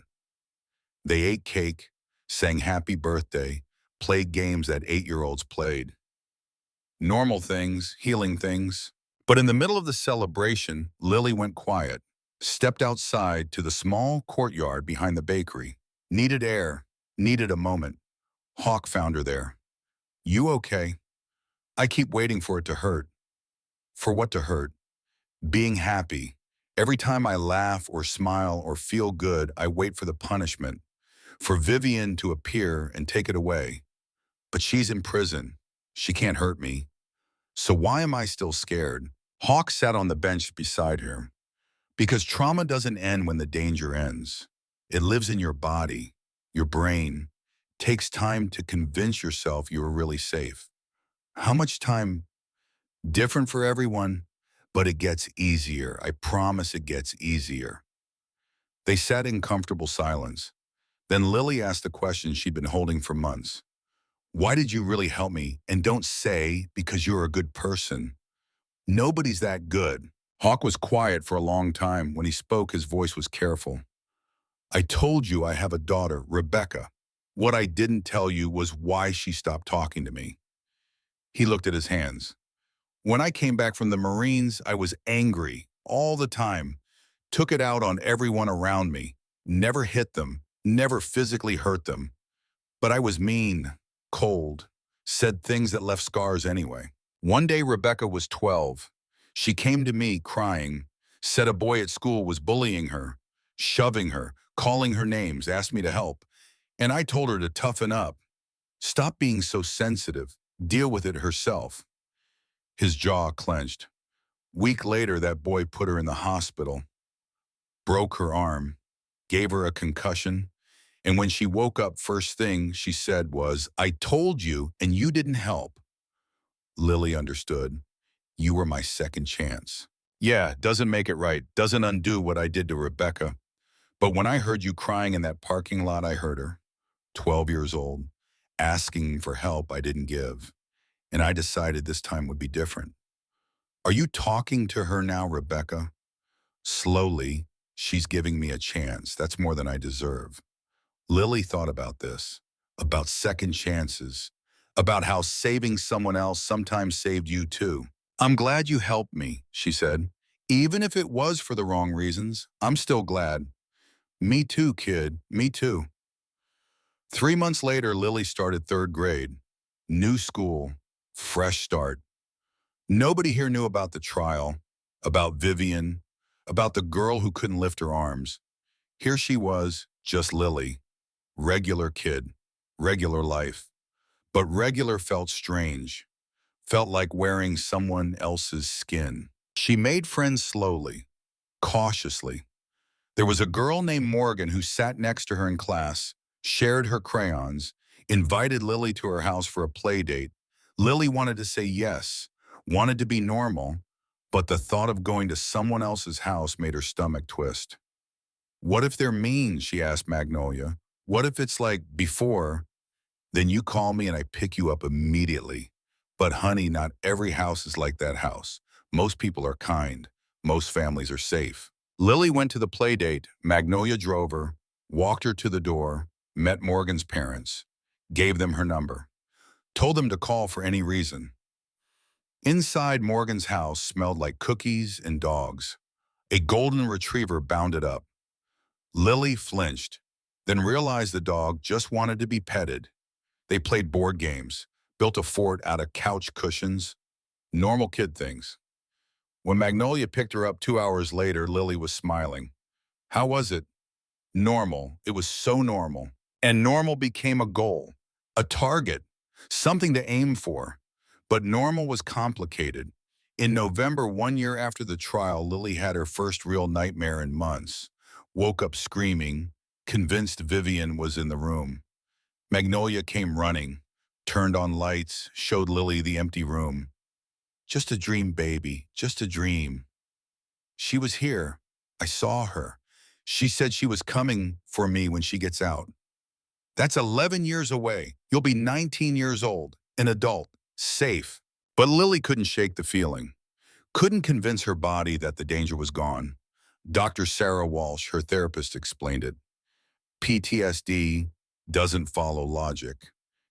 They ate cake, sang happy birthday, played games that 8-year-olds played. Normal things, healing things. But in the middle of the celebration, Lily went quiet, stepped outside to the small courtyard behind the bakery. Needed air, needed a moment. Hawk found her there. You okay? I keep waiting for it to hurt. For what to hurt? Being happy. Every time I laugh or smile or feel good, I wait for the punishment, for Vivian to appear and take it away. But she's in prison. She can't hurt me. So why am I still scared? Hawk sat on the bench beside her. Because trauma doesn't end when the danger ends. It lives in your body, your brain. Takes time to convince yourself you are really safe. How much time? Different for everyone, but it gets easier. I promise it gets easier. They sat in comfortable silence. Then Lily asked the question she'd been holding for months. Why did you really help me? And don't say because you're a good person. Nobody's that good. Hawk was quiet for a long time. When he spoke, his voice was careful. I told you I have a daughter, Rebecca. What I didn't tell you was why she stopped talking to me. He looked at his hands. When I came back from the Marines, I was angry all the time. Took it out on everyone around me. Never hit them, never physically hurt them. But I was mean, cold, said things that left scars anyway. One day Rebecca was 12. She came to me crying, said a boy at school was bullying her, shoving her, calling her names, asked me to help. And I told her to toughen up. Stop being so sensitive. Deal with it herself. His jaw clenched. Week later, that boy put her in the hospital, broke her arm, gave her a concussion. And when she woke up, first thing she said was, I told you and you didn't help. Lily understood. You were my second chance. Yeah, doesn't make it right. Doesn't undo what I did to Rebecca. But when I heard you crying in that parking lot, I heard her, 12 years old, asking for help I didn't give. And I decided this time would be different. Are you talking to her now, Rebecca? Slowly, she's giving me a chance. That's more than I deserve. Lily thought about this, about second chances, about how saving someone else sometimes saved you too. I'm glad you helped me, she said. Even if it was for the wrong reasons, I'm still glad. Me too, kid, me too. 3 months later, Lily started third grade. New school, fresh start. Nobody here knew about the trial, about Vivian, about the girl who couldn't lift her arms. Here she was, just Lily. Regular kid, regular life. But regular felt strange, felt like wearing someone else's skin. She made friends slowly, cautiously. There was a girl named Morgan who sat next to her in class, shared her crayons, invited Lily to her house for a play date. Lily wanted to say yes, wanted to be normal, but the thought of going to someone else's house made her stomach twist. What if they're mean, she asked Magnolia. What if it's like before? Then you call me and I pick you up immediately. But honey, not every house is like that house. Most people are kind. Most families are safe. Lily went to the play date. Magnolia drove her, walked her to the door, met Morgan's parents, gave them her number, told them to call for any reason. Inside Morgan's house smelled like cookies and dogs. A golden retriever bounded up. Lily flinched, then realized the dog just wanted to be petted. They played board games, built a fort out of couch cushions, normal kid things. When Magnolia picked her up 2 hours later, Lily was smiling. How was it? Normal. It was so normal. And normal became a goal, a target, something to aim for. But normal was complicated. In November, 1 year after the trial, Lily had her first real nightmare in months. Woke up screaming, convinced Vivian was in the room. Magnolia came running, turned on lights, showed Lily the empty room. Just a dream, baby, just a dream. She was here. I saw her. She said she was coming for me when she gets out. That's 11 years away. You'll be 19 years old, an adult, safe. But Lily couldn't shake the feeling, couldn't convince her body that the danger was gone. Dr. Sarah Walsh, her therapist, explained it. PTSD doesn't follow logic.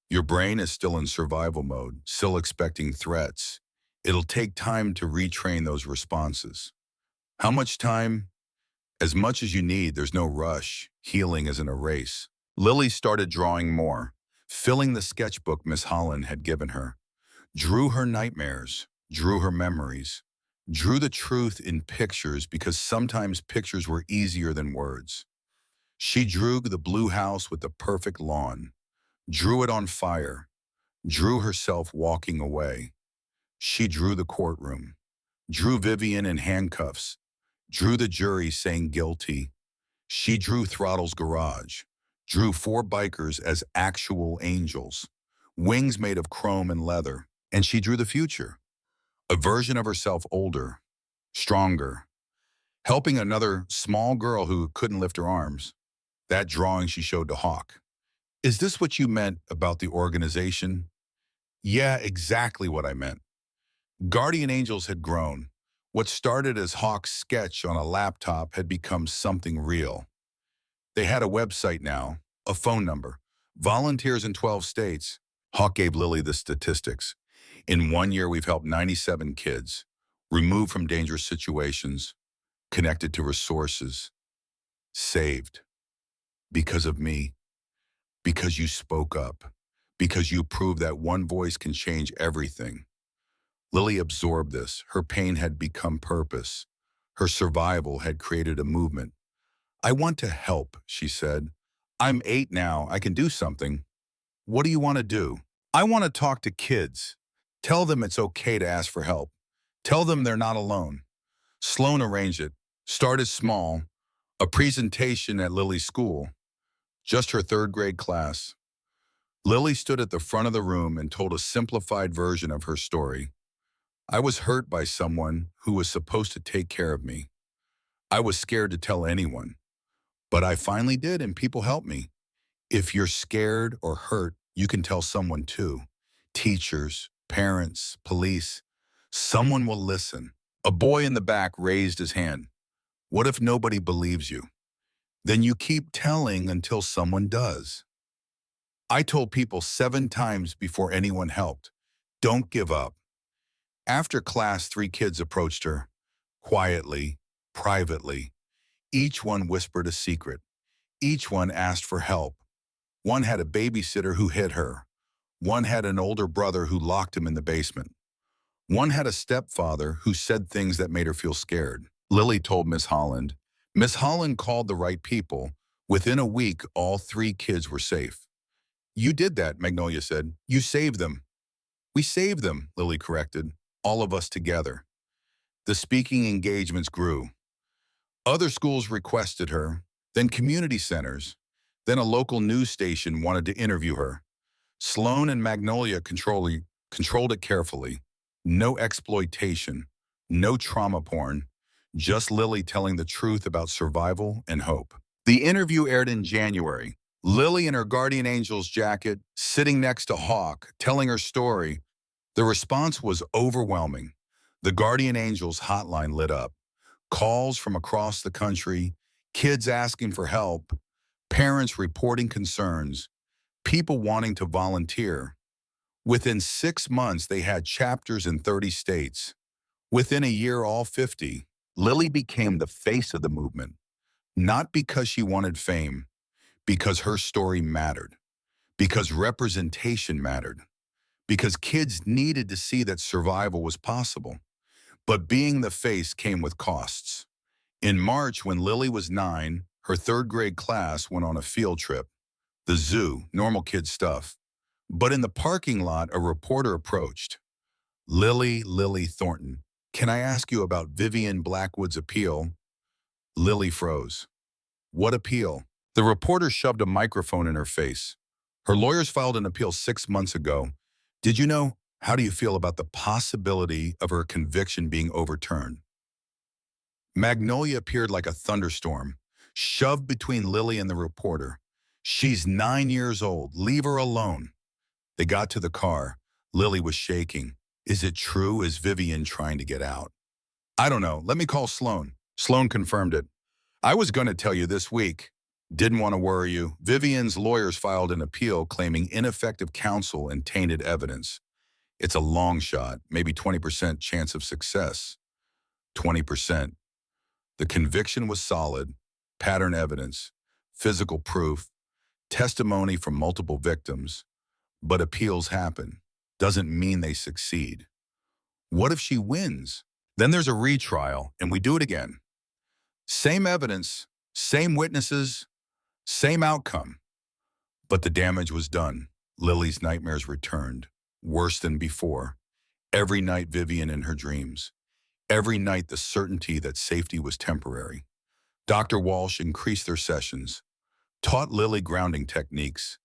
Your brain is still in survival mode, still expecting threats. It'll take time to retrain those responses. How much time? As much as you need. There's no rush. Healing isn't a race. Lily started drawing more, filling the sketchbook Miss Holland had given her. Drew her nightmares, drew her memories, drew the truth in pictures because sometimes pictures were easier than words. She drew the blue house with the perfect lawn, drew it on fire, drew herself walking away. She drew the courtroom, drew Vivian in handcuffs, drew the jury saying guilty. She drew Throttle's garage, drew 4 bikers as actual angels, wings made of chrome and leather, and she drew the future, a version of herself older, stronger, helping another small girl who couldn't lift her arms. That drawing she showed to Hawk. Is this what you meant about the organization? Yeah, exactly what I meant. Guardian Angels had grown. What started as Hawk's sketch on a laptop had become something real. They had a website now, a phone number, volunteers in 12 states. Hawk gave Lily the statistics. In 1 year, we've helped 97 kids, removed from dangerous situations, connected to resources, saved. Because of me, because you spoke up, because you proved that one voice can change everything. Lily absorbed this. Her pain had become purpose. Her survival had created a movement. I want to help, she said. I'm 8 now. I can do something. What do you want to do? I want to talk to kids. Tell them it's okay to ask for help. Tell them they're not alone. Sloan arranged it. Started small. A presentation at Lily's school. Just her 3rd grade class. Lily stood at the front of the room and told a simplified version of her story. I was hurt by someone who was supposed to take care of me. I was scared to tell anyone. But I finally did, and people helped me. If you're scared or hurt, you can tell someone too. Teachers, parents, police. Someone will listen. A boy in the back raised his hand. What if nobody believes you? Then you keep telling until someone does. I told people 7 times before anyone helped. Don't give up. After class, 3 kids approached her. Quietly, privately. Each one whispered a secret. Each one asked for help. One had a babysitter who hid her. One had an older brother who locked him in the basement. One had a stepfather who said things that made her feel scared. Lily told Miss Holland. Miss Holland called the right people. Within a week, all 3 kids were safe. You did that, Magnolia said. You saved them. We saved them, Lily corrected. All of us together. The speaking engagements grew. Other schools requested her, then community centers, then a local news station wanted to interview her. Sloan and Magnolia controlled it carefully. No exploitation, no trauma porn, just Lily telling the truth about survival and hope. The interview aired in January. Lily in her Guardian Angels jacket, sitting next to Hawk, telling her story. The response was overwhelming. The Guardian Angels hotline lit up. Calls from across the country, kids asking for help, parents reporting concerns, people wanting to volunteer. Within 6 months, they had chapters in 30 states. Within a year, all 50. Lily became the face of the movement, not because she wanted fame, because her story mattered, because representation mattered, because kids needed to see that survival was possible. But being the face came with costs. In March, when Lily was 9, her 3rd grade class went on a field trip. The zoo, normal kid stuff. But in the parking lot, a reporter approached. Lily Thornton, can I ask you about Vivian Blackwood's appeal? Lily froze. What appeal? The reporter shoved a microphone in her face. Her lawyers filed an appeal 6 months ago. Did you know? How do you feel about the possibility of her conviction being overturned? Magnolia appeared like a thunderstorm, shoved between Lily and the reporter. She's 9 years old. Leave her alone. They got to the car. Lily was shaking. Is it true? Is Vivian trying to get out? I don't know. Let me call Sloan. Sloan confirmed it. I was going to tell you this week. Didn't want to worry you. Vivian's lawyers filed an appeal claiming ineffective counsel and tainted evidence. It's a long shot, maybe 20% chance of success. 20%. The conviction was solid, pattern evidence, physical proof, testimony from multiple victims. But appeals happen. Doesn't mean they succeed. What if she wins? Then there's a retrial, and we do it again. Same evidence, same witnesses, same outcome. But the damage was done. Lily's nightmares returned, worse than before. Every night Vivian in her dreams. Every night the certainty that safety was temporary. Dr. Walsh increased their sessions, taught Lily grounding techniques,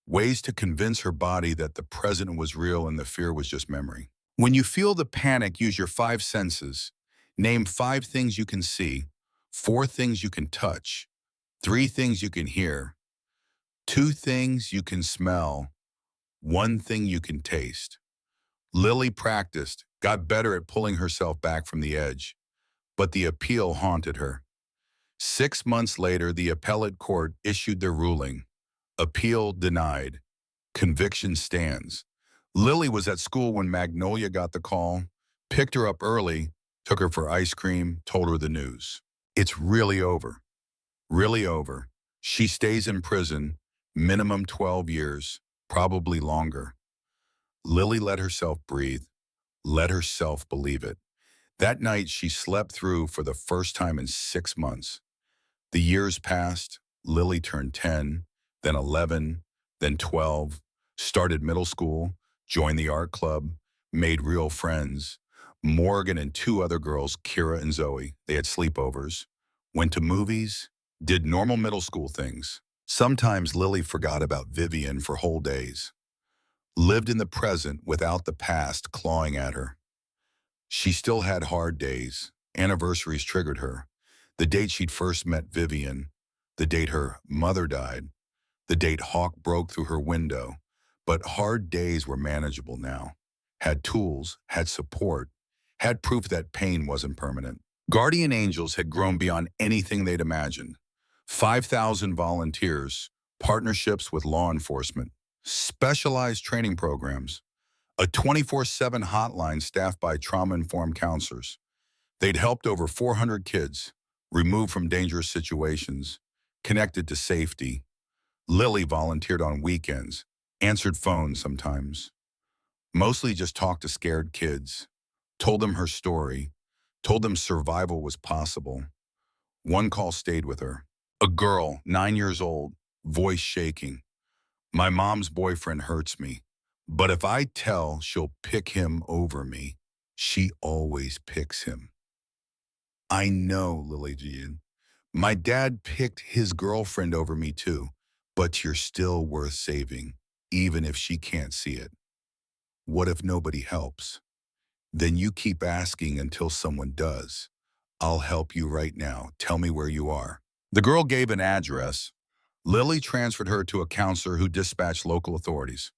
ways to convince her body that the present was real and the fear was just memory. When you feel the panic, use your 5 senses. Name 5 things you can see, 4 things you can touch, 3 things you can hear, 2 things you can smell, 1 thing you can taste. Lily practiced, got better at pulling herself back from the edge, but the appeal haunted her. 6 months later, the appellate court issued their ruling. Appeal denied. Conviction stands. Lily was at school when Magnolia got the call, picked her up early, took her for ice cream, told her the news. It's really over. Really over. She stays in prison, minimum 12 years, probably longer. Lily let herself breathe, let herself believe it. That night, she slept through for the first time in 6 months. The years passed. Lily turned 10, then 11, then 12, started middle school, joined the art club, made real friends. Morgan and 2 other girls, Kira and Zoe, they had sleepovers, went to movies, did normal middle school things. Sometimes Lily forgot about Vivian for whole days, lived in the present without the past clawing at her. She still had hard days. Anniversaries triggered her. The date she'd first met Vivian, the date her mother died, the date Hawk broke through her window. But hard days were manageable now. Had tools, had support, had proof that pain wasn't permanent. Guardian Angels had grown beyond anything they'd imagined. 5,000 volunteers, partnerships with law enforcement, specialized training programs, a 24/7 hotline staffed by trauma-informed counselors. They'd helped over 400 kids, removed from dangerous situations, connected to safety. Lily volunteered on weekends, answered phones sometimes, mostly just talked to scared kids, told them her story, told them survival was possible. One call stayed with her. A girl, 9 years old, voice shaking. My mom's boyfriend hurts me, but if I tell, she'll pick him over me. She always picks him. I know, Lily Jean. My dad picked his girlfriend over me too, but you're still worth saving, even if she can't see it. What if nobody helps? Then you keep asking until someone does. I'll help you right now. Tell me where you are. The girl gave an address. Lily transferred her to a counselor who dispatched local authorities.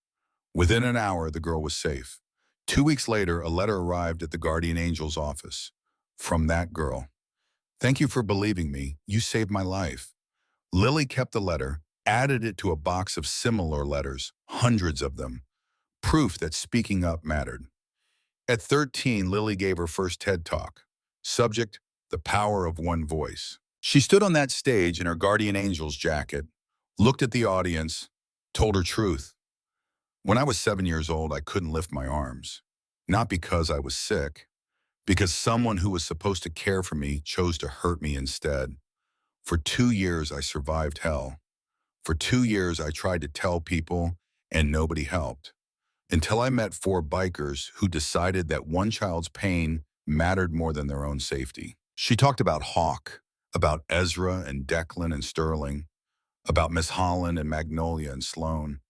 Within an hour, the girl was safe. 2 weeks later, a letter arrived at the Guardian Angel's office. From that girl. Thank you for believing me. You saved my life. Lily kept the letter, added it to a box of similar letters, hundreds of them. Proof that speaking up mattered. At 13, Lily gave her first TED Talk. Subject, the power of one voice. She stood on that stage in her Guardian Angel's jacket, looked at the audience, told her truth. When I was 7 years old, I couldn't lift my arms. Not because I was sick, because someone who was supposed to care for me chose to hurt me instead. For 2 years, I survived hell. For 2 years, I tried to tell people, and nobody helped. Until I met four bikers who decided that one child's pain mattered more than their own safety. She talked about Hawk, about Ezra and Declan and Sterling, about Miss Holland and Magnolia and Sloan,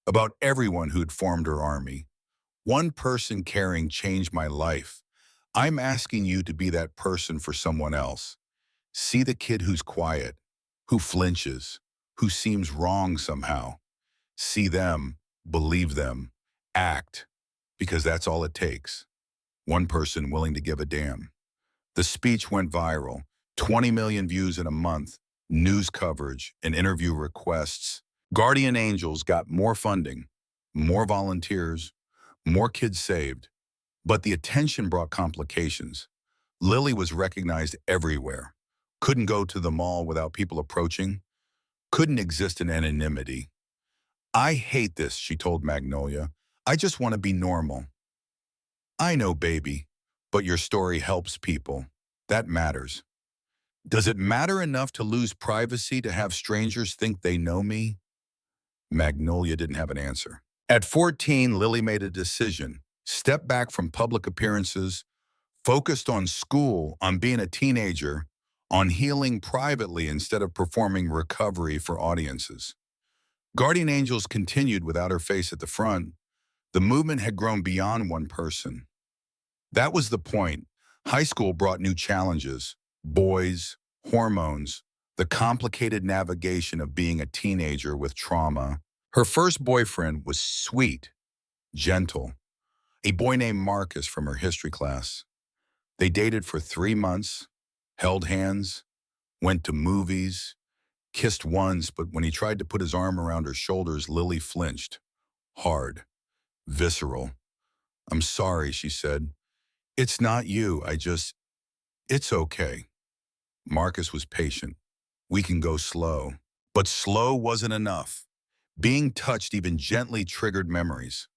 about everyone who'd formed her army. One person caring changed my life. I'm asking you to be that person for someone else. See the kid who's quiet, who flinches, who seems wrong somehow. See them, believe them, act, because that's all it takes. One person willing to give a damn. The speech went viral, 20 million views in a month, news coverage and interview requests. Guardian Angels got more funding, more volunteers, more kids saved. But the attention brought complications. Lily was recognized everywhere. Couldn't go to the mall without people approaching. Couldn't exist in anonymity. I hate this, she told Magnolia. I just want to be normal. I know, baby, but your story helps people. That matters. Does it matter enough to lose privacy to have strangers think they know me? Magnolia didn't have an answer. At 14, Lily made a decision. Stepped back from public appearances, focused on school, on being a teenager, on healing privately instead of performing recovery for audiences. Guardian Angels continued without her face at the front. The movement had grown beyond one person. That was the point. High school brought new challenges, boys, hormones, the complicated navigation of being a teenager with trauma. Her first boyfriend was sweet, gentle, a boy named Marcus from her history class. They dated for 3 months, held hands, went to movies, kissed once, but when he tried to put his arm around her shoulders, Lily flinched. Hard, visceral. I'm sorry, she said. It's not you, it's okay. Marcus was patient. We can go slow. But slow wasn't enough. Being touched even gently triggered memories.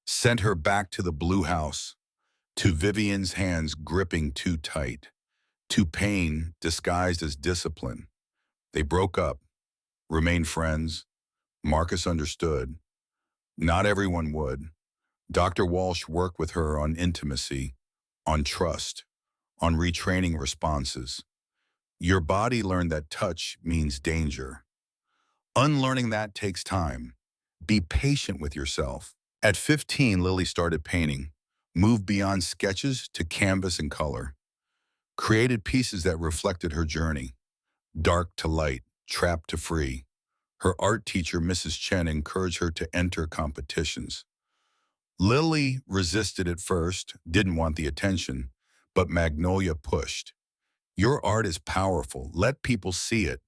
Sent her back to the blue house, to Vivian's hands gripping too tight, to pain disguised as discipline. They broke up, remained friends. Marcus understood. Not everyone would. Dr. Walsh worked with her on intimacy, on trust, on retraining responses. Your body learned that touch means danger. Unlearning that takes time. Be patient with yourself. At 15, Lily started painting, moved beyond sketches to canvas and color, created pieces that reflected her journey, dark to light, trapped to free. Her art teacher, Mrs. Chen, encouraged her to enter competitions. Lily resisted at first, didn't want the attention, but Magnolia pushed. Your art is powerful. Let people see it.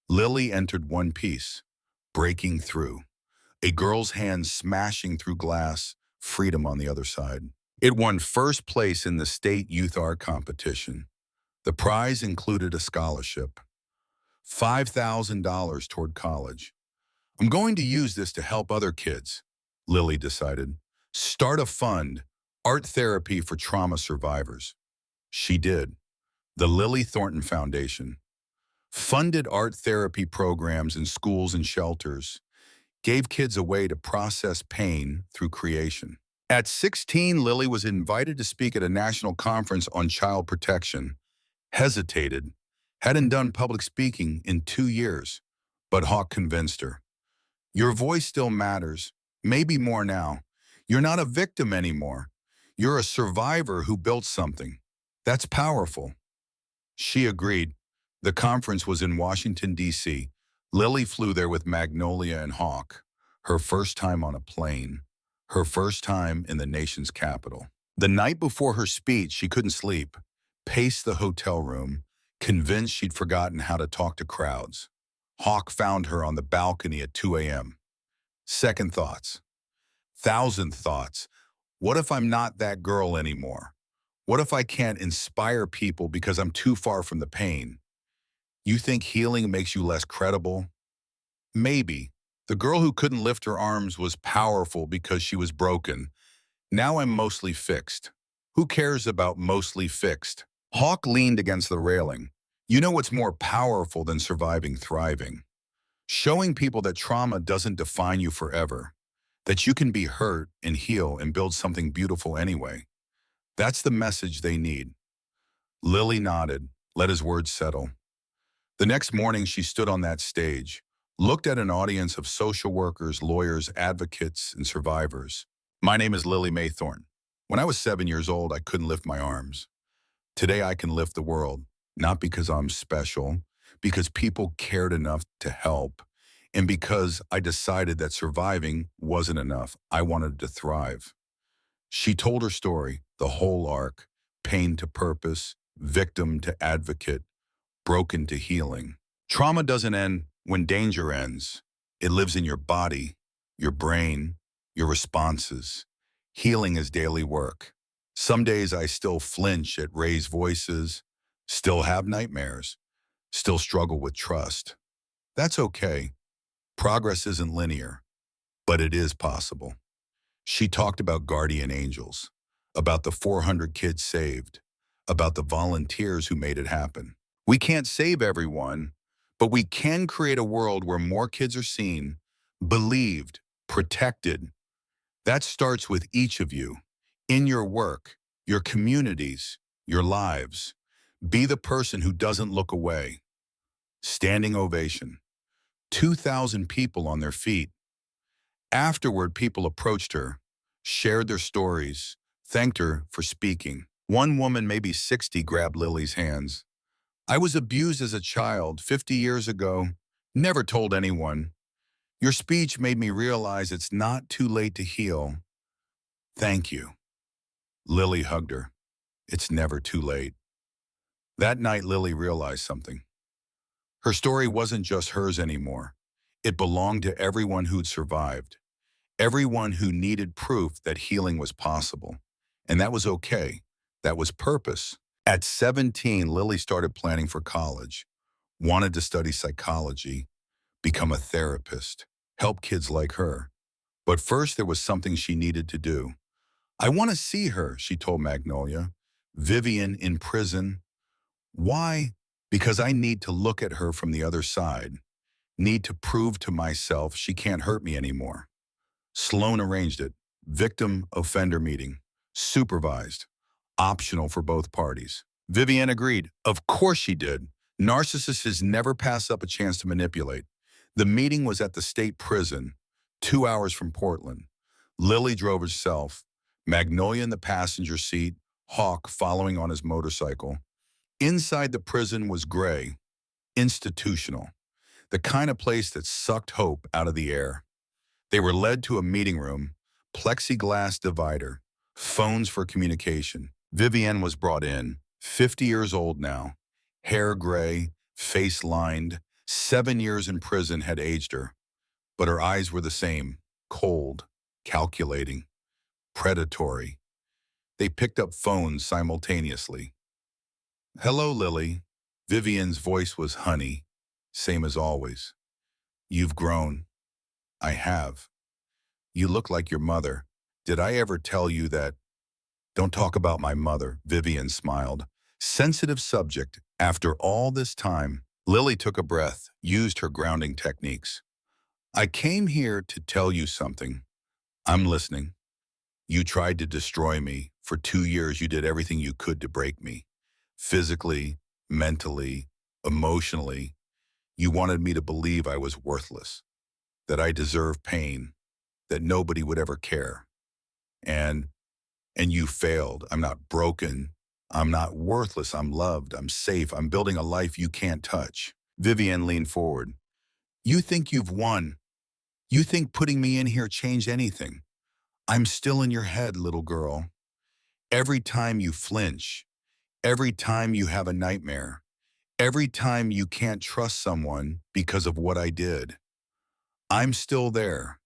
Lily entered one piece, breaking through. A girl's hand smashing through glass, freedom on the other side. It won first place in the state youth art competition. The prize included a scholarship, $5,000 toward college. I'm going to use this to help other kids, Lily decided. Start a fund, art therapy for trauma survivors. She did. The Lily Thornton Foundation funded art therapy programs in schools and shelters, gave kids a way to process pain through creation. At 16, Lily was invited to speak at a national conference on child protection. Hesitated, hadn't done public speaking in 2 years, but Hawk convinced her. Your voice still matters, maybe more now. You're not a victim anymore. You're a survivor who built something. That's powerful. She agreed. The conference was in Washington, D.C. Lily flew there with Magnolia and Hawk, her first time on a plane, her first time in the nation's capital. The night before her speech, she couldn't sleep, paced the hotel room, convinced she'd forgotten how to talk to crowds. Hawk found her on the balcony at 2 a.m. Second thoughts. Thousand thoughts. What if I'm not that girl anymore? What if I can't inspire people because I'm too far from the pain? You think healing makes you less credible? Maybe. The girl who couldn't lift her arms was powerful because she was broken. Now I'm mostly fixed. Who cares about mostly fixed? Hawk leaned against the railing. You know what's more powerful than surviving thriving? showing people that trauma doesn't define you forever, that you can be hurt and heal and build something beautiful anyway. That's the message they need. Lily nodded, let his words settle. The next morning, she stood on that stage, looked at an audience of social workers, lawyers, advocates, and survivors. My name is Lily Maythorne. When I was 7 years old, I couldn't lift my arms. Today, I can lift the world, not because I'm special, because people cared enough to help, and because I decided that surviving wasn't enough. I wanted to thrive. She told her story, the whole arc, pain to purpose, victim to advocate, broken to healing. Trauma doesn't end when danger ends. It lives in your body, your brain, your responses. Healing is daily work. Some days I still flinch at raised voices, still have nightmares, still struggle with trust. That's okay. Progress isn't linear, but it is possible. She talked about guardian angels, about the 400 kids saved, about the volunteers who made it happen. We can't save everyone, but we can create a world where more kids are seen, believed, protected. That starts with each of you, in your work, your communities, your lives. Be the person who doesn't look away. Standing ovation. 2,000 people on their feet. Afterward, people approached her, shared their stories, thanked her for speaking. One woman, maybe 60, grabbed Lily's hands. I was abused as a child 50 years ago, never told anyone. Your speech made me realize it's not too late to heal. Thank you. Lily hugged her. It's never too late. That night, Lily realized something. Her story wasn't just hers anymore. It belonged to everyone who'd survived, everyone who needed proof that healing was possible. And that was okay. That was purpose. At 17, Lily started planning for college, wanted to study psychology, become a therapist, help kids like her. But first, there was something she needed to do. I want to see her, she told Magnolia. Vivian in prison. Why? Because I need to look at her from the other side, need to prove to myself she can't hurt me anymore. Sloan arranged it. Victim-offender meeting. Supervised. Optional for both parties. Vivian agreed. Of course she did. Narcissists never pass up a chance to manipulate. The meeting was at the state prison, 2 hours from Portland. Lily drove herself, Magnolia in the passenger seat, Hawk following on his motorcycle. Inside the prison was gray, institutional, the kind of place that sucked hope out of the air. They were led to a meeting room, plexiglass divider, phones for communication. Vivienne was brought in, 50 years old now, hair gray, face lined. 7 years in prison had aged her, but her eyes were the same, cold, calculating, predatory. They picked up phones simultaneously. Hello, Lily. Vivian's voice was honey, same as always. You've grown. I have. You look like your mother. Did I ever tell you that? Don't talk about my mother, Vivian smiled. Sensitive subject. After all this time, Lily took a breath, used her grounding techniques. I came here to tell you something. I'm listening. You tried to destroy me. For 2 years, you did everything you could to break me. Physically, mentally, emotionally. You wanted me to believe I was worthless, that I deserved pain, that nobody would ever care. And you failed. I'm not broken. I'm not worthless. I'm loved. I'm safe. I'm building a life you can't touch. Vivian leaned forward. You think you've won. You think putting me in here changed anything. I'm still in your head, little girl. Every time you flinch, every time you have a nightmare, every time you can't trust someone because of what I did, I'm still there.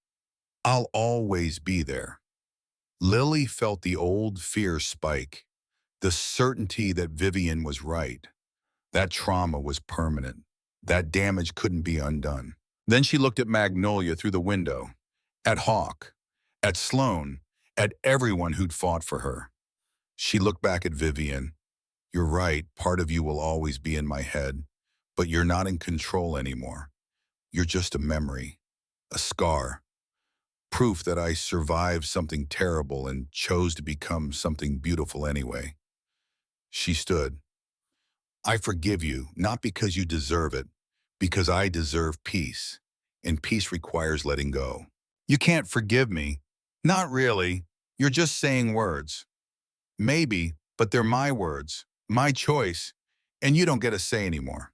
I'll always be there. Lily felt the old fear spike, the certainty that Vivian was right. That trauma was permanent. That damage couldn't be undone. Then she looked at Magnolia through the window, at Hawk, at Sloan, at everyone who'd fought for her. She looked back at Vivian. You're right, part of you will always be in my head, but you're not in control anymore. You're just a memory, a scar, proof that I survived something terrible and chose to become something beautiful anyway. She stood. I forgive you, not because you deserve it, because I deserve peace, and peace requires letting go. You can't forgive me. Not really. You're just saying words. Maybe, but they're my words, my choice, and you don't get a say anymore.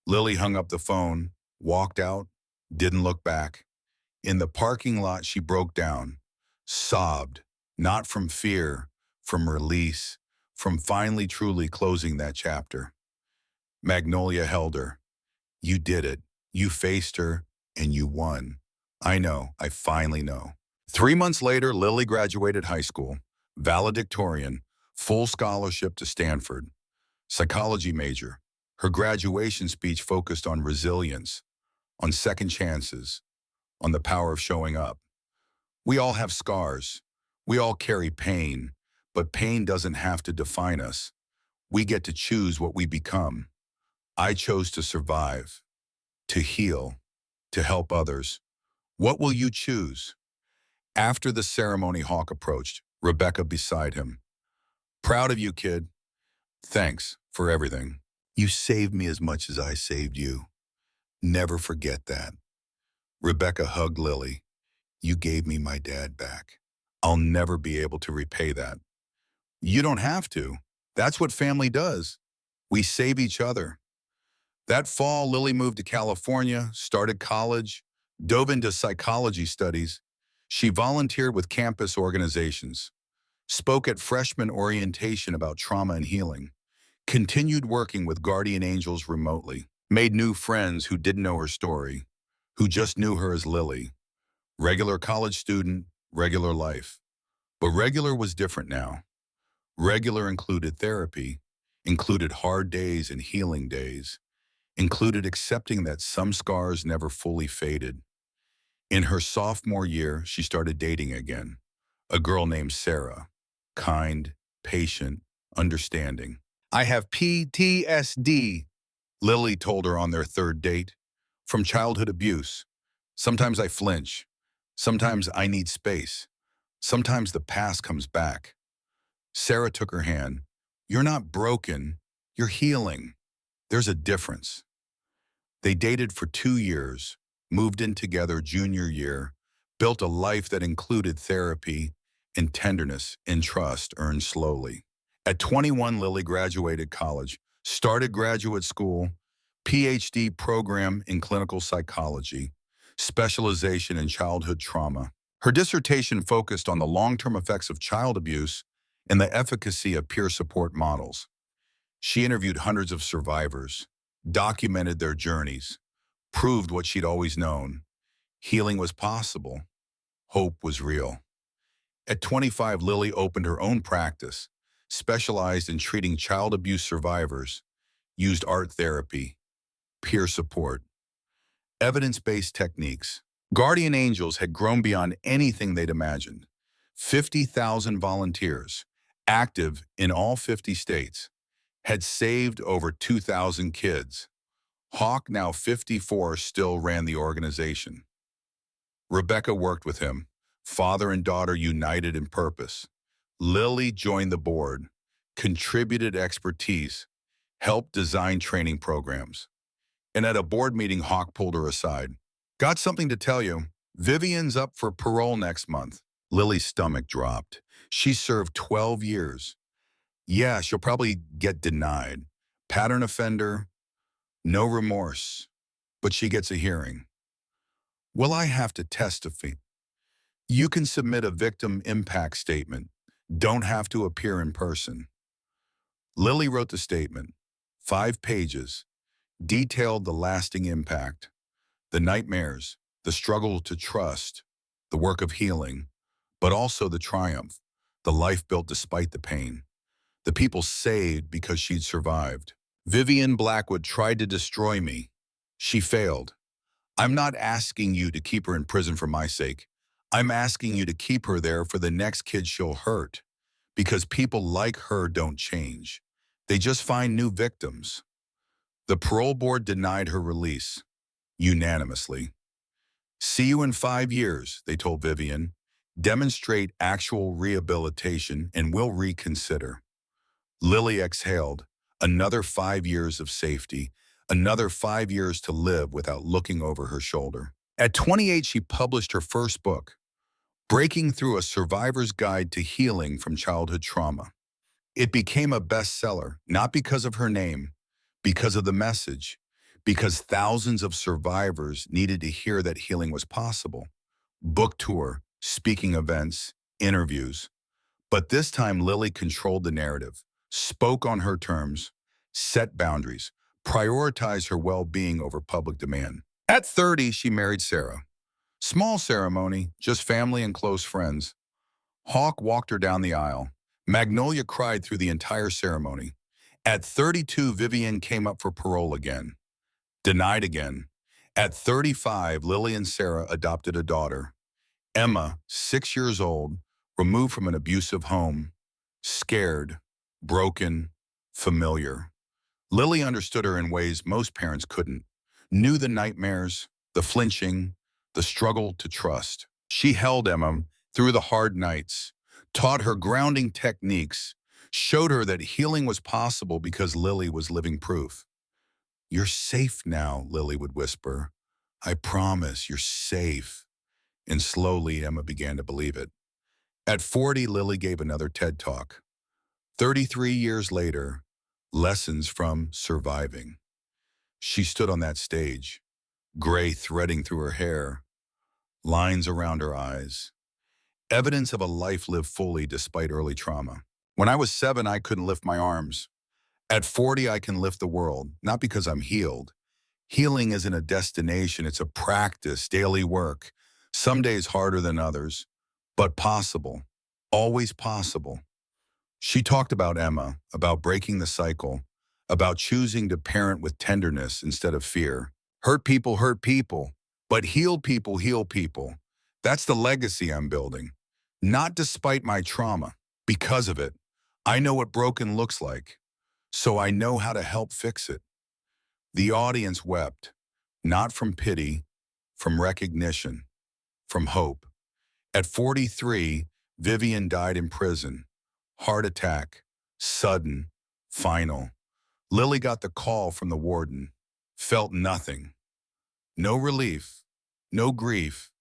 Lily hung up the phone, walked out, didn't look back. In the parking lot, she broke down, sobbed, not from fear, from release, from finally truly closing that chapter. Magnolia held her. You did it. You faced her, and you won. I know. I finally know. 3 months later, Lily graduated high school, valedictorian, full scholarship to Stanford, psychology major. Her graduation speech focused on resilience, on second chances, on the power of showing up. We all have scars. We all carry pain, but pain doesn't have to define us. We get to choose what we become. I chose to survive, to heal, to help others. What will you choose? After the ceremony, Hawk approached, Rebecca beside him. Proud of you, kid. Thanks for everything. You saved me as much as I saved you. Never forget that. Rebecca hugged Lily. You gave me my dad back. I'll never be able to repay that. You don't have to. That's what family does. We save each other. That fall, Lily moved to California, started college, dove into psychology studies. She volunteered with campus organizations, spoke at freshman orientation about trauma and healing, continued working with guardian angels remotely, made new friends who didn't know her story, who just knew her as Lily. Regular college student, regular life. But regular was different now. Regular included therapy, included hard days and healing days, included accepting that some scars never fully faded. In her sophomore year, she started dating again. A girl named Sarah. Kind, patient, understanding. I have PTSD, Lily told her on their third date. From childhood abuse. Sometimes I flinch. Sometimes I need space. Sometimes the past comes back. Sarah took her hand. You're not broken. You're healing. There's a difference. They dated for 2 years, moved in together junior year, built a life that included therapy and tenderness and trust earned slowly. At 21, Lily graduated college, started graduate school, PhD program in clinical psychology, specialization in childhood trauma. Her dissertation focused on the long-term effects of child abuse and the efficacy of peer support models. She interviewed hundreds of survivors, documented their journeys, proved what she'd always known. Healing was possible. Hope was real. At 25, Lily opened her own practice, specialized in treating child abuse survivors, used art therapy, peer support, evidence-based techniques. Guardian Angels had grown beyond anything they'd imagined. 50,000 volunteers, active in all 50 states, had saved over 2,000 kids. Hawk, now 54, still ran the organization. Rebecca worked with him, father and daughter united in purpose. Lily joined the board, contributed expertise, helped design training programs. And at a board meeting, Hawk pulled her aside. Got something to tell you. Vivian's up for parole next month. Lily's stomach dropped. She served 12 years. Yeah, she'll probably get denied. Pattern offender, no remorse, but she gets a hearing. Will I have to testify? You can submit a victim impact statement. Don't have to appear in person. Lily wrote the statement, 5 pages, detailed the lasting impact, the nightmares, the struggle to trust, the work of healing, but also the triumph, the life built despite the pain, the people saved because she'd survived. Vivian Blackwood tried to destroy me. She failed. I'm not asking you to keep her in prison for my sake. I'm asking you to keep her there for the next kid she'll hurt, because people like her don't change. They just find new victims. The parole board denied her release. unanimously. See you in 5 years, they told Vivian. Demonstrate actual rehabilitation and we'll reconsider. Lily exhaled. Another 5 years of safety, another 5 years to live without looking over her shoulder. At 28, she published her first book, Breaking Through: A Survivor's Guide to Healing from Childhood Trauma. It became a bestseller, not because of her name, because of the message, because thousands of survivors needed to hear that healing was possible. Book tour, speaking events, interviews. But this time, Lily controlled the narrative, spoke on her terms, set boundaries, prioritized her well-being over public demand. At 30, she married Sarah. Small ceremony, just family and close friends. Hawk walked her down the aisle. Magnolia cried through the entire ceremony. At 32, Vivian came up for parole again. Denied again. At 35, Lily and Sarah adopted a daughter. Emma, 6 years old, removed from an abusive home. Scared, broken, familiar. Lily understood her in ways most parents couldn't. Knew the nightmares, the flinching, the struggle to trust. She held Emma through the hard nights, taught her grounding techniques, showed her that healing was possible because Lily was living proof. "You're safe now," Lily would whisper. "I promise, you're safe." And slowly, Emma began to believe it. At 40, Lily gave another TED Talk. 33 years later, lessons from surviving. She stood on that stage, gray threading through her hair, lines around her eyes, evidence of a life lived fully despite early trauma. When I was 7, I couldn't lift my arms. At 40, I can lift the world, not because I'm healed. Healing isn't a destination, it's a practice, daily work. Some days harder than others, but possible, always possible. She talked about Emma, about breaking the cycle, about choosing to parent with tenderness instead of fear. Hurt people, but heal people heal people. That's the legacy I'm building. Not despite my trauma, because of it. I know what broken looks like, so I know how to help fix it. The audience wept, not from pity, from recognition, from hope. At 43, Vivian died in prison. Heart attack, sudden, final. Lily got the call from the warden, felt nothing. No relief, no grief,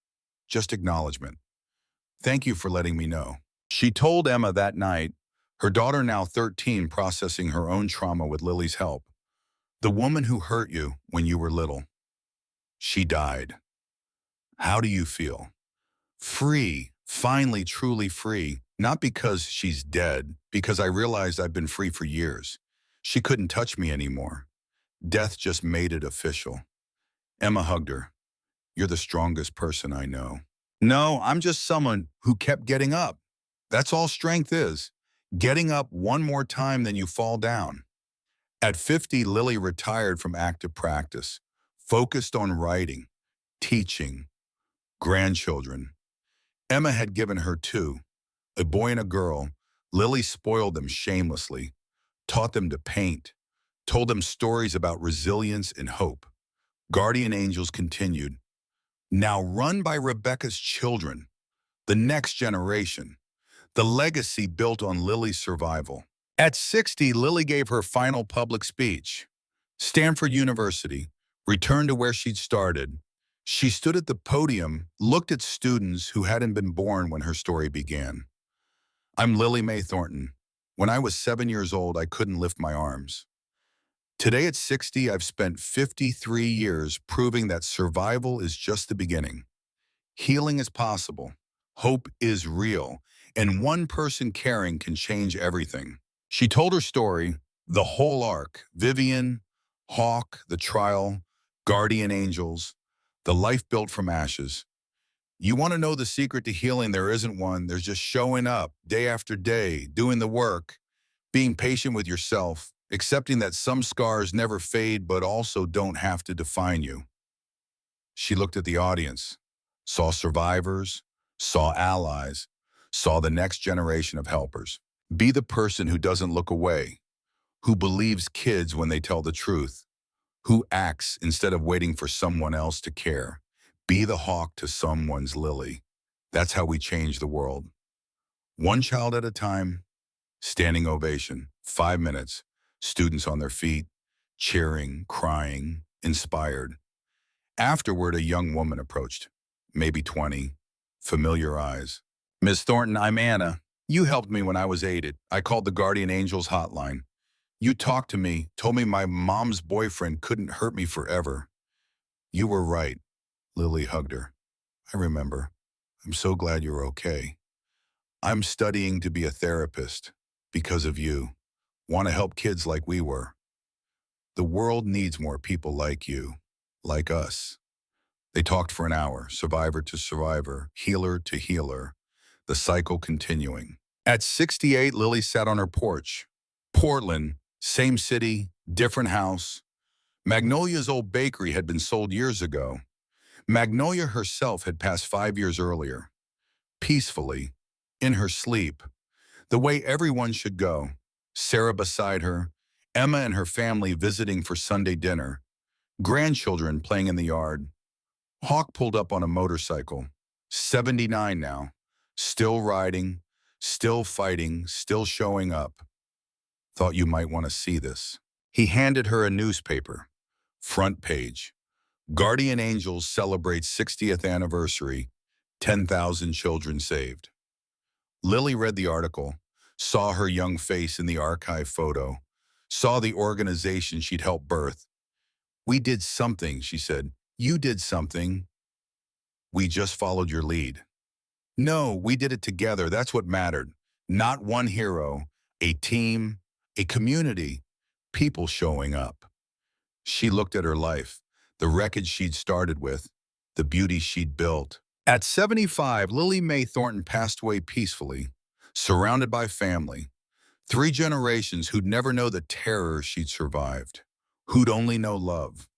just acknowledgement. "Thank you for letting me know." She told Emma that night, her daughter now 13 processing her own trauma with Lily's help. "The woman who hurt you when you were little, she died. How do you feel?" Free, finally truly free, not because she's dead, because I realized I've been free for years. She couldn't touch me anymore. Death just made it official. Emma hugged her. "You're the strongest person I know." "No, I'm just someone who kept getting up. That's all strength is. Getting up one more time than you fall down." At 50, Lily retired from active practice, focused on writing, teaching, grandchildren. Emma had given her 2, a boy and a girl. Lily spoiled them shamelessly, taught them to paint, told them stories about resilience and hope. Guardian Angels continued, now run by Rebecca's children, the next generation, the legacy built on Lily's survival. At 60, Lily gave her final public speech. Stanford University, returned to where she'd started. She stood at the podium, looked at students who hadn't been born when her story began. "I'm Lily Mae Thornton. When I was 7 years old, I couldn't lift my arms. Today at 60, I've spent 53 years proving that survival is just the beginning. Healing is possible. Hope is real. And one person caring can change everything." She told her story, the whole arc: Vivian, Hawk, the trial, Guardian Angels, the life built from ashes. You want to know the secret to healing? There isn't one. There's just showing up day after day, doing the work, being patient with yourself, accepting that some scars never fade but also don't have to define you. She looked at the audience, saw survivors, saw allies, saw the next generation of helpers. Be the person who doesn't look away, who believes kids when they tell the truth, Who acts instead of waiting for someone else to care? Be the hawk to someone's lily. That's how we change the world. One child at a time, standing ovation, 5 minutes, students on their feet, cheering, crying, inspired. Afterward, a young woman approached, maybe 20, familiar eyes. Miss Thornton, I'm Anna. You helped me when I was aided. I called the Guardian Angels hotline. You talked to me, told me my mom's boyfriend couldn't hurt me forever. You were right. Lily hugged her. I remember. I'm so glad you're okay. I'm studying to be a therapist because of you. Want to help kids like we were. The world needs more people like you, like us. They talked for an hour, survivor to survivor, healer to healer, the cycle continuing. At 68, Lily sat on her porch. Portland, same city, different house. Magnolia's old bakery had been sold years ago. Magnolia herself had passed 5 years earlier. Peacefully, in her sleep, the way everyone should go. Sarah beside her, Emma and her family visiting for Sunday dinner, grandchildren playing in the yard. Hawk pulled up on a motorcycle, 79 now, still riding, still fighting, still showing up. Thought you might want to see this. He handed her a newspaper. Front page. Guardian Angels celebrates 60th anniversary, 10,000 children saved. Lily read the article, saw her young face in the archive photo, saw the organization she'd helped birth. We did something, she said. You did something. We just followed your lead. No, we did it together. That's what mattered. Not one hero, a team, a community, people showing up. She looked at her life, the wreckage she'd started with, the beauty she'd built. At 75, Lily Mae Thornton passed away peacefully, surrounded by family. 3 generations who'd never know the terror she'd survived, who'd only know love.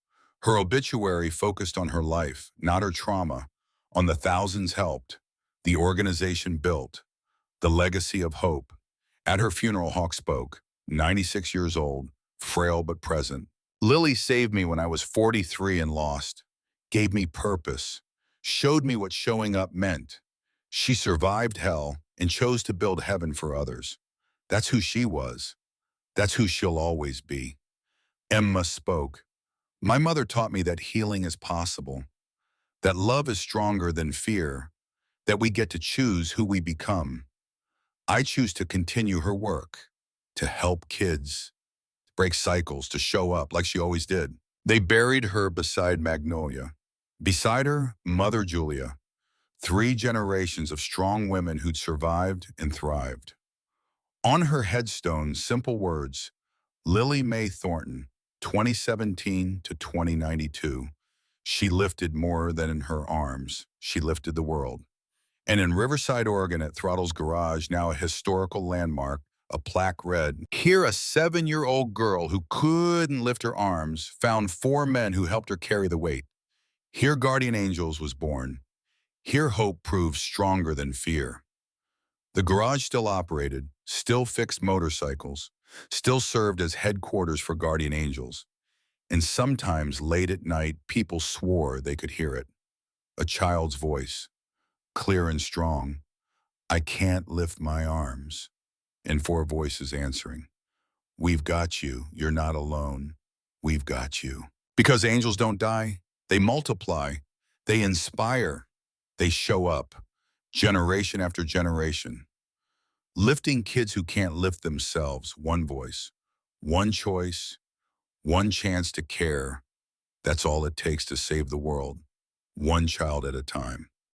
Her obituary focused on her life, not her trauma, on the thousands helped, the organization built, the legacy of hope. At her funeral, Hawk spoke, 96 years old, frail but present. Lily saved me when I was 43 and lost, gave me purpose, showed me what showing up meant. She survived hell and chose to build heaven for others. That's who she was. That's who she'll always be. Emma spoke. My mother taught me that healing is possible, that love is stronger than fear, that we get to choose who we become. I choose to continue her work, to help kids, break cycles, to show up like she always did. They buried her beside Magnolia. Beside her, Mother Julia. 3 generations of strong women who'd survived and thrived. On her headstone, simple words, Lily Mae Thornton, 2017 to 2092. She lifted more than in her arms. She lifted the world. And in Riverside, Oregon, at Throttle's Garage, now a historical landmark, a plaque read, here a 7-year-old girl who couldn't lift her arms found 4 men who helped her carry the weight. Here Guardian Angels was born. Here hope proved stronger than fear. The garage still operated, still fixed motorcycles, still served as headquarters for Guardian Angels. And sometimes late at night, people swore they could hear it. A child's voice, clear and strong. I can't lift my arms. And 4 voices answering. We've got you. You're not alone. We've got you. Because angels don't die. They multiply. They inspire. They show up. Generation after generation. Lifting kids who can't lift themselves. One voice. One choice. One chance to care. That's all it takes to save the world. One child at a time.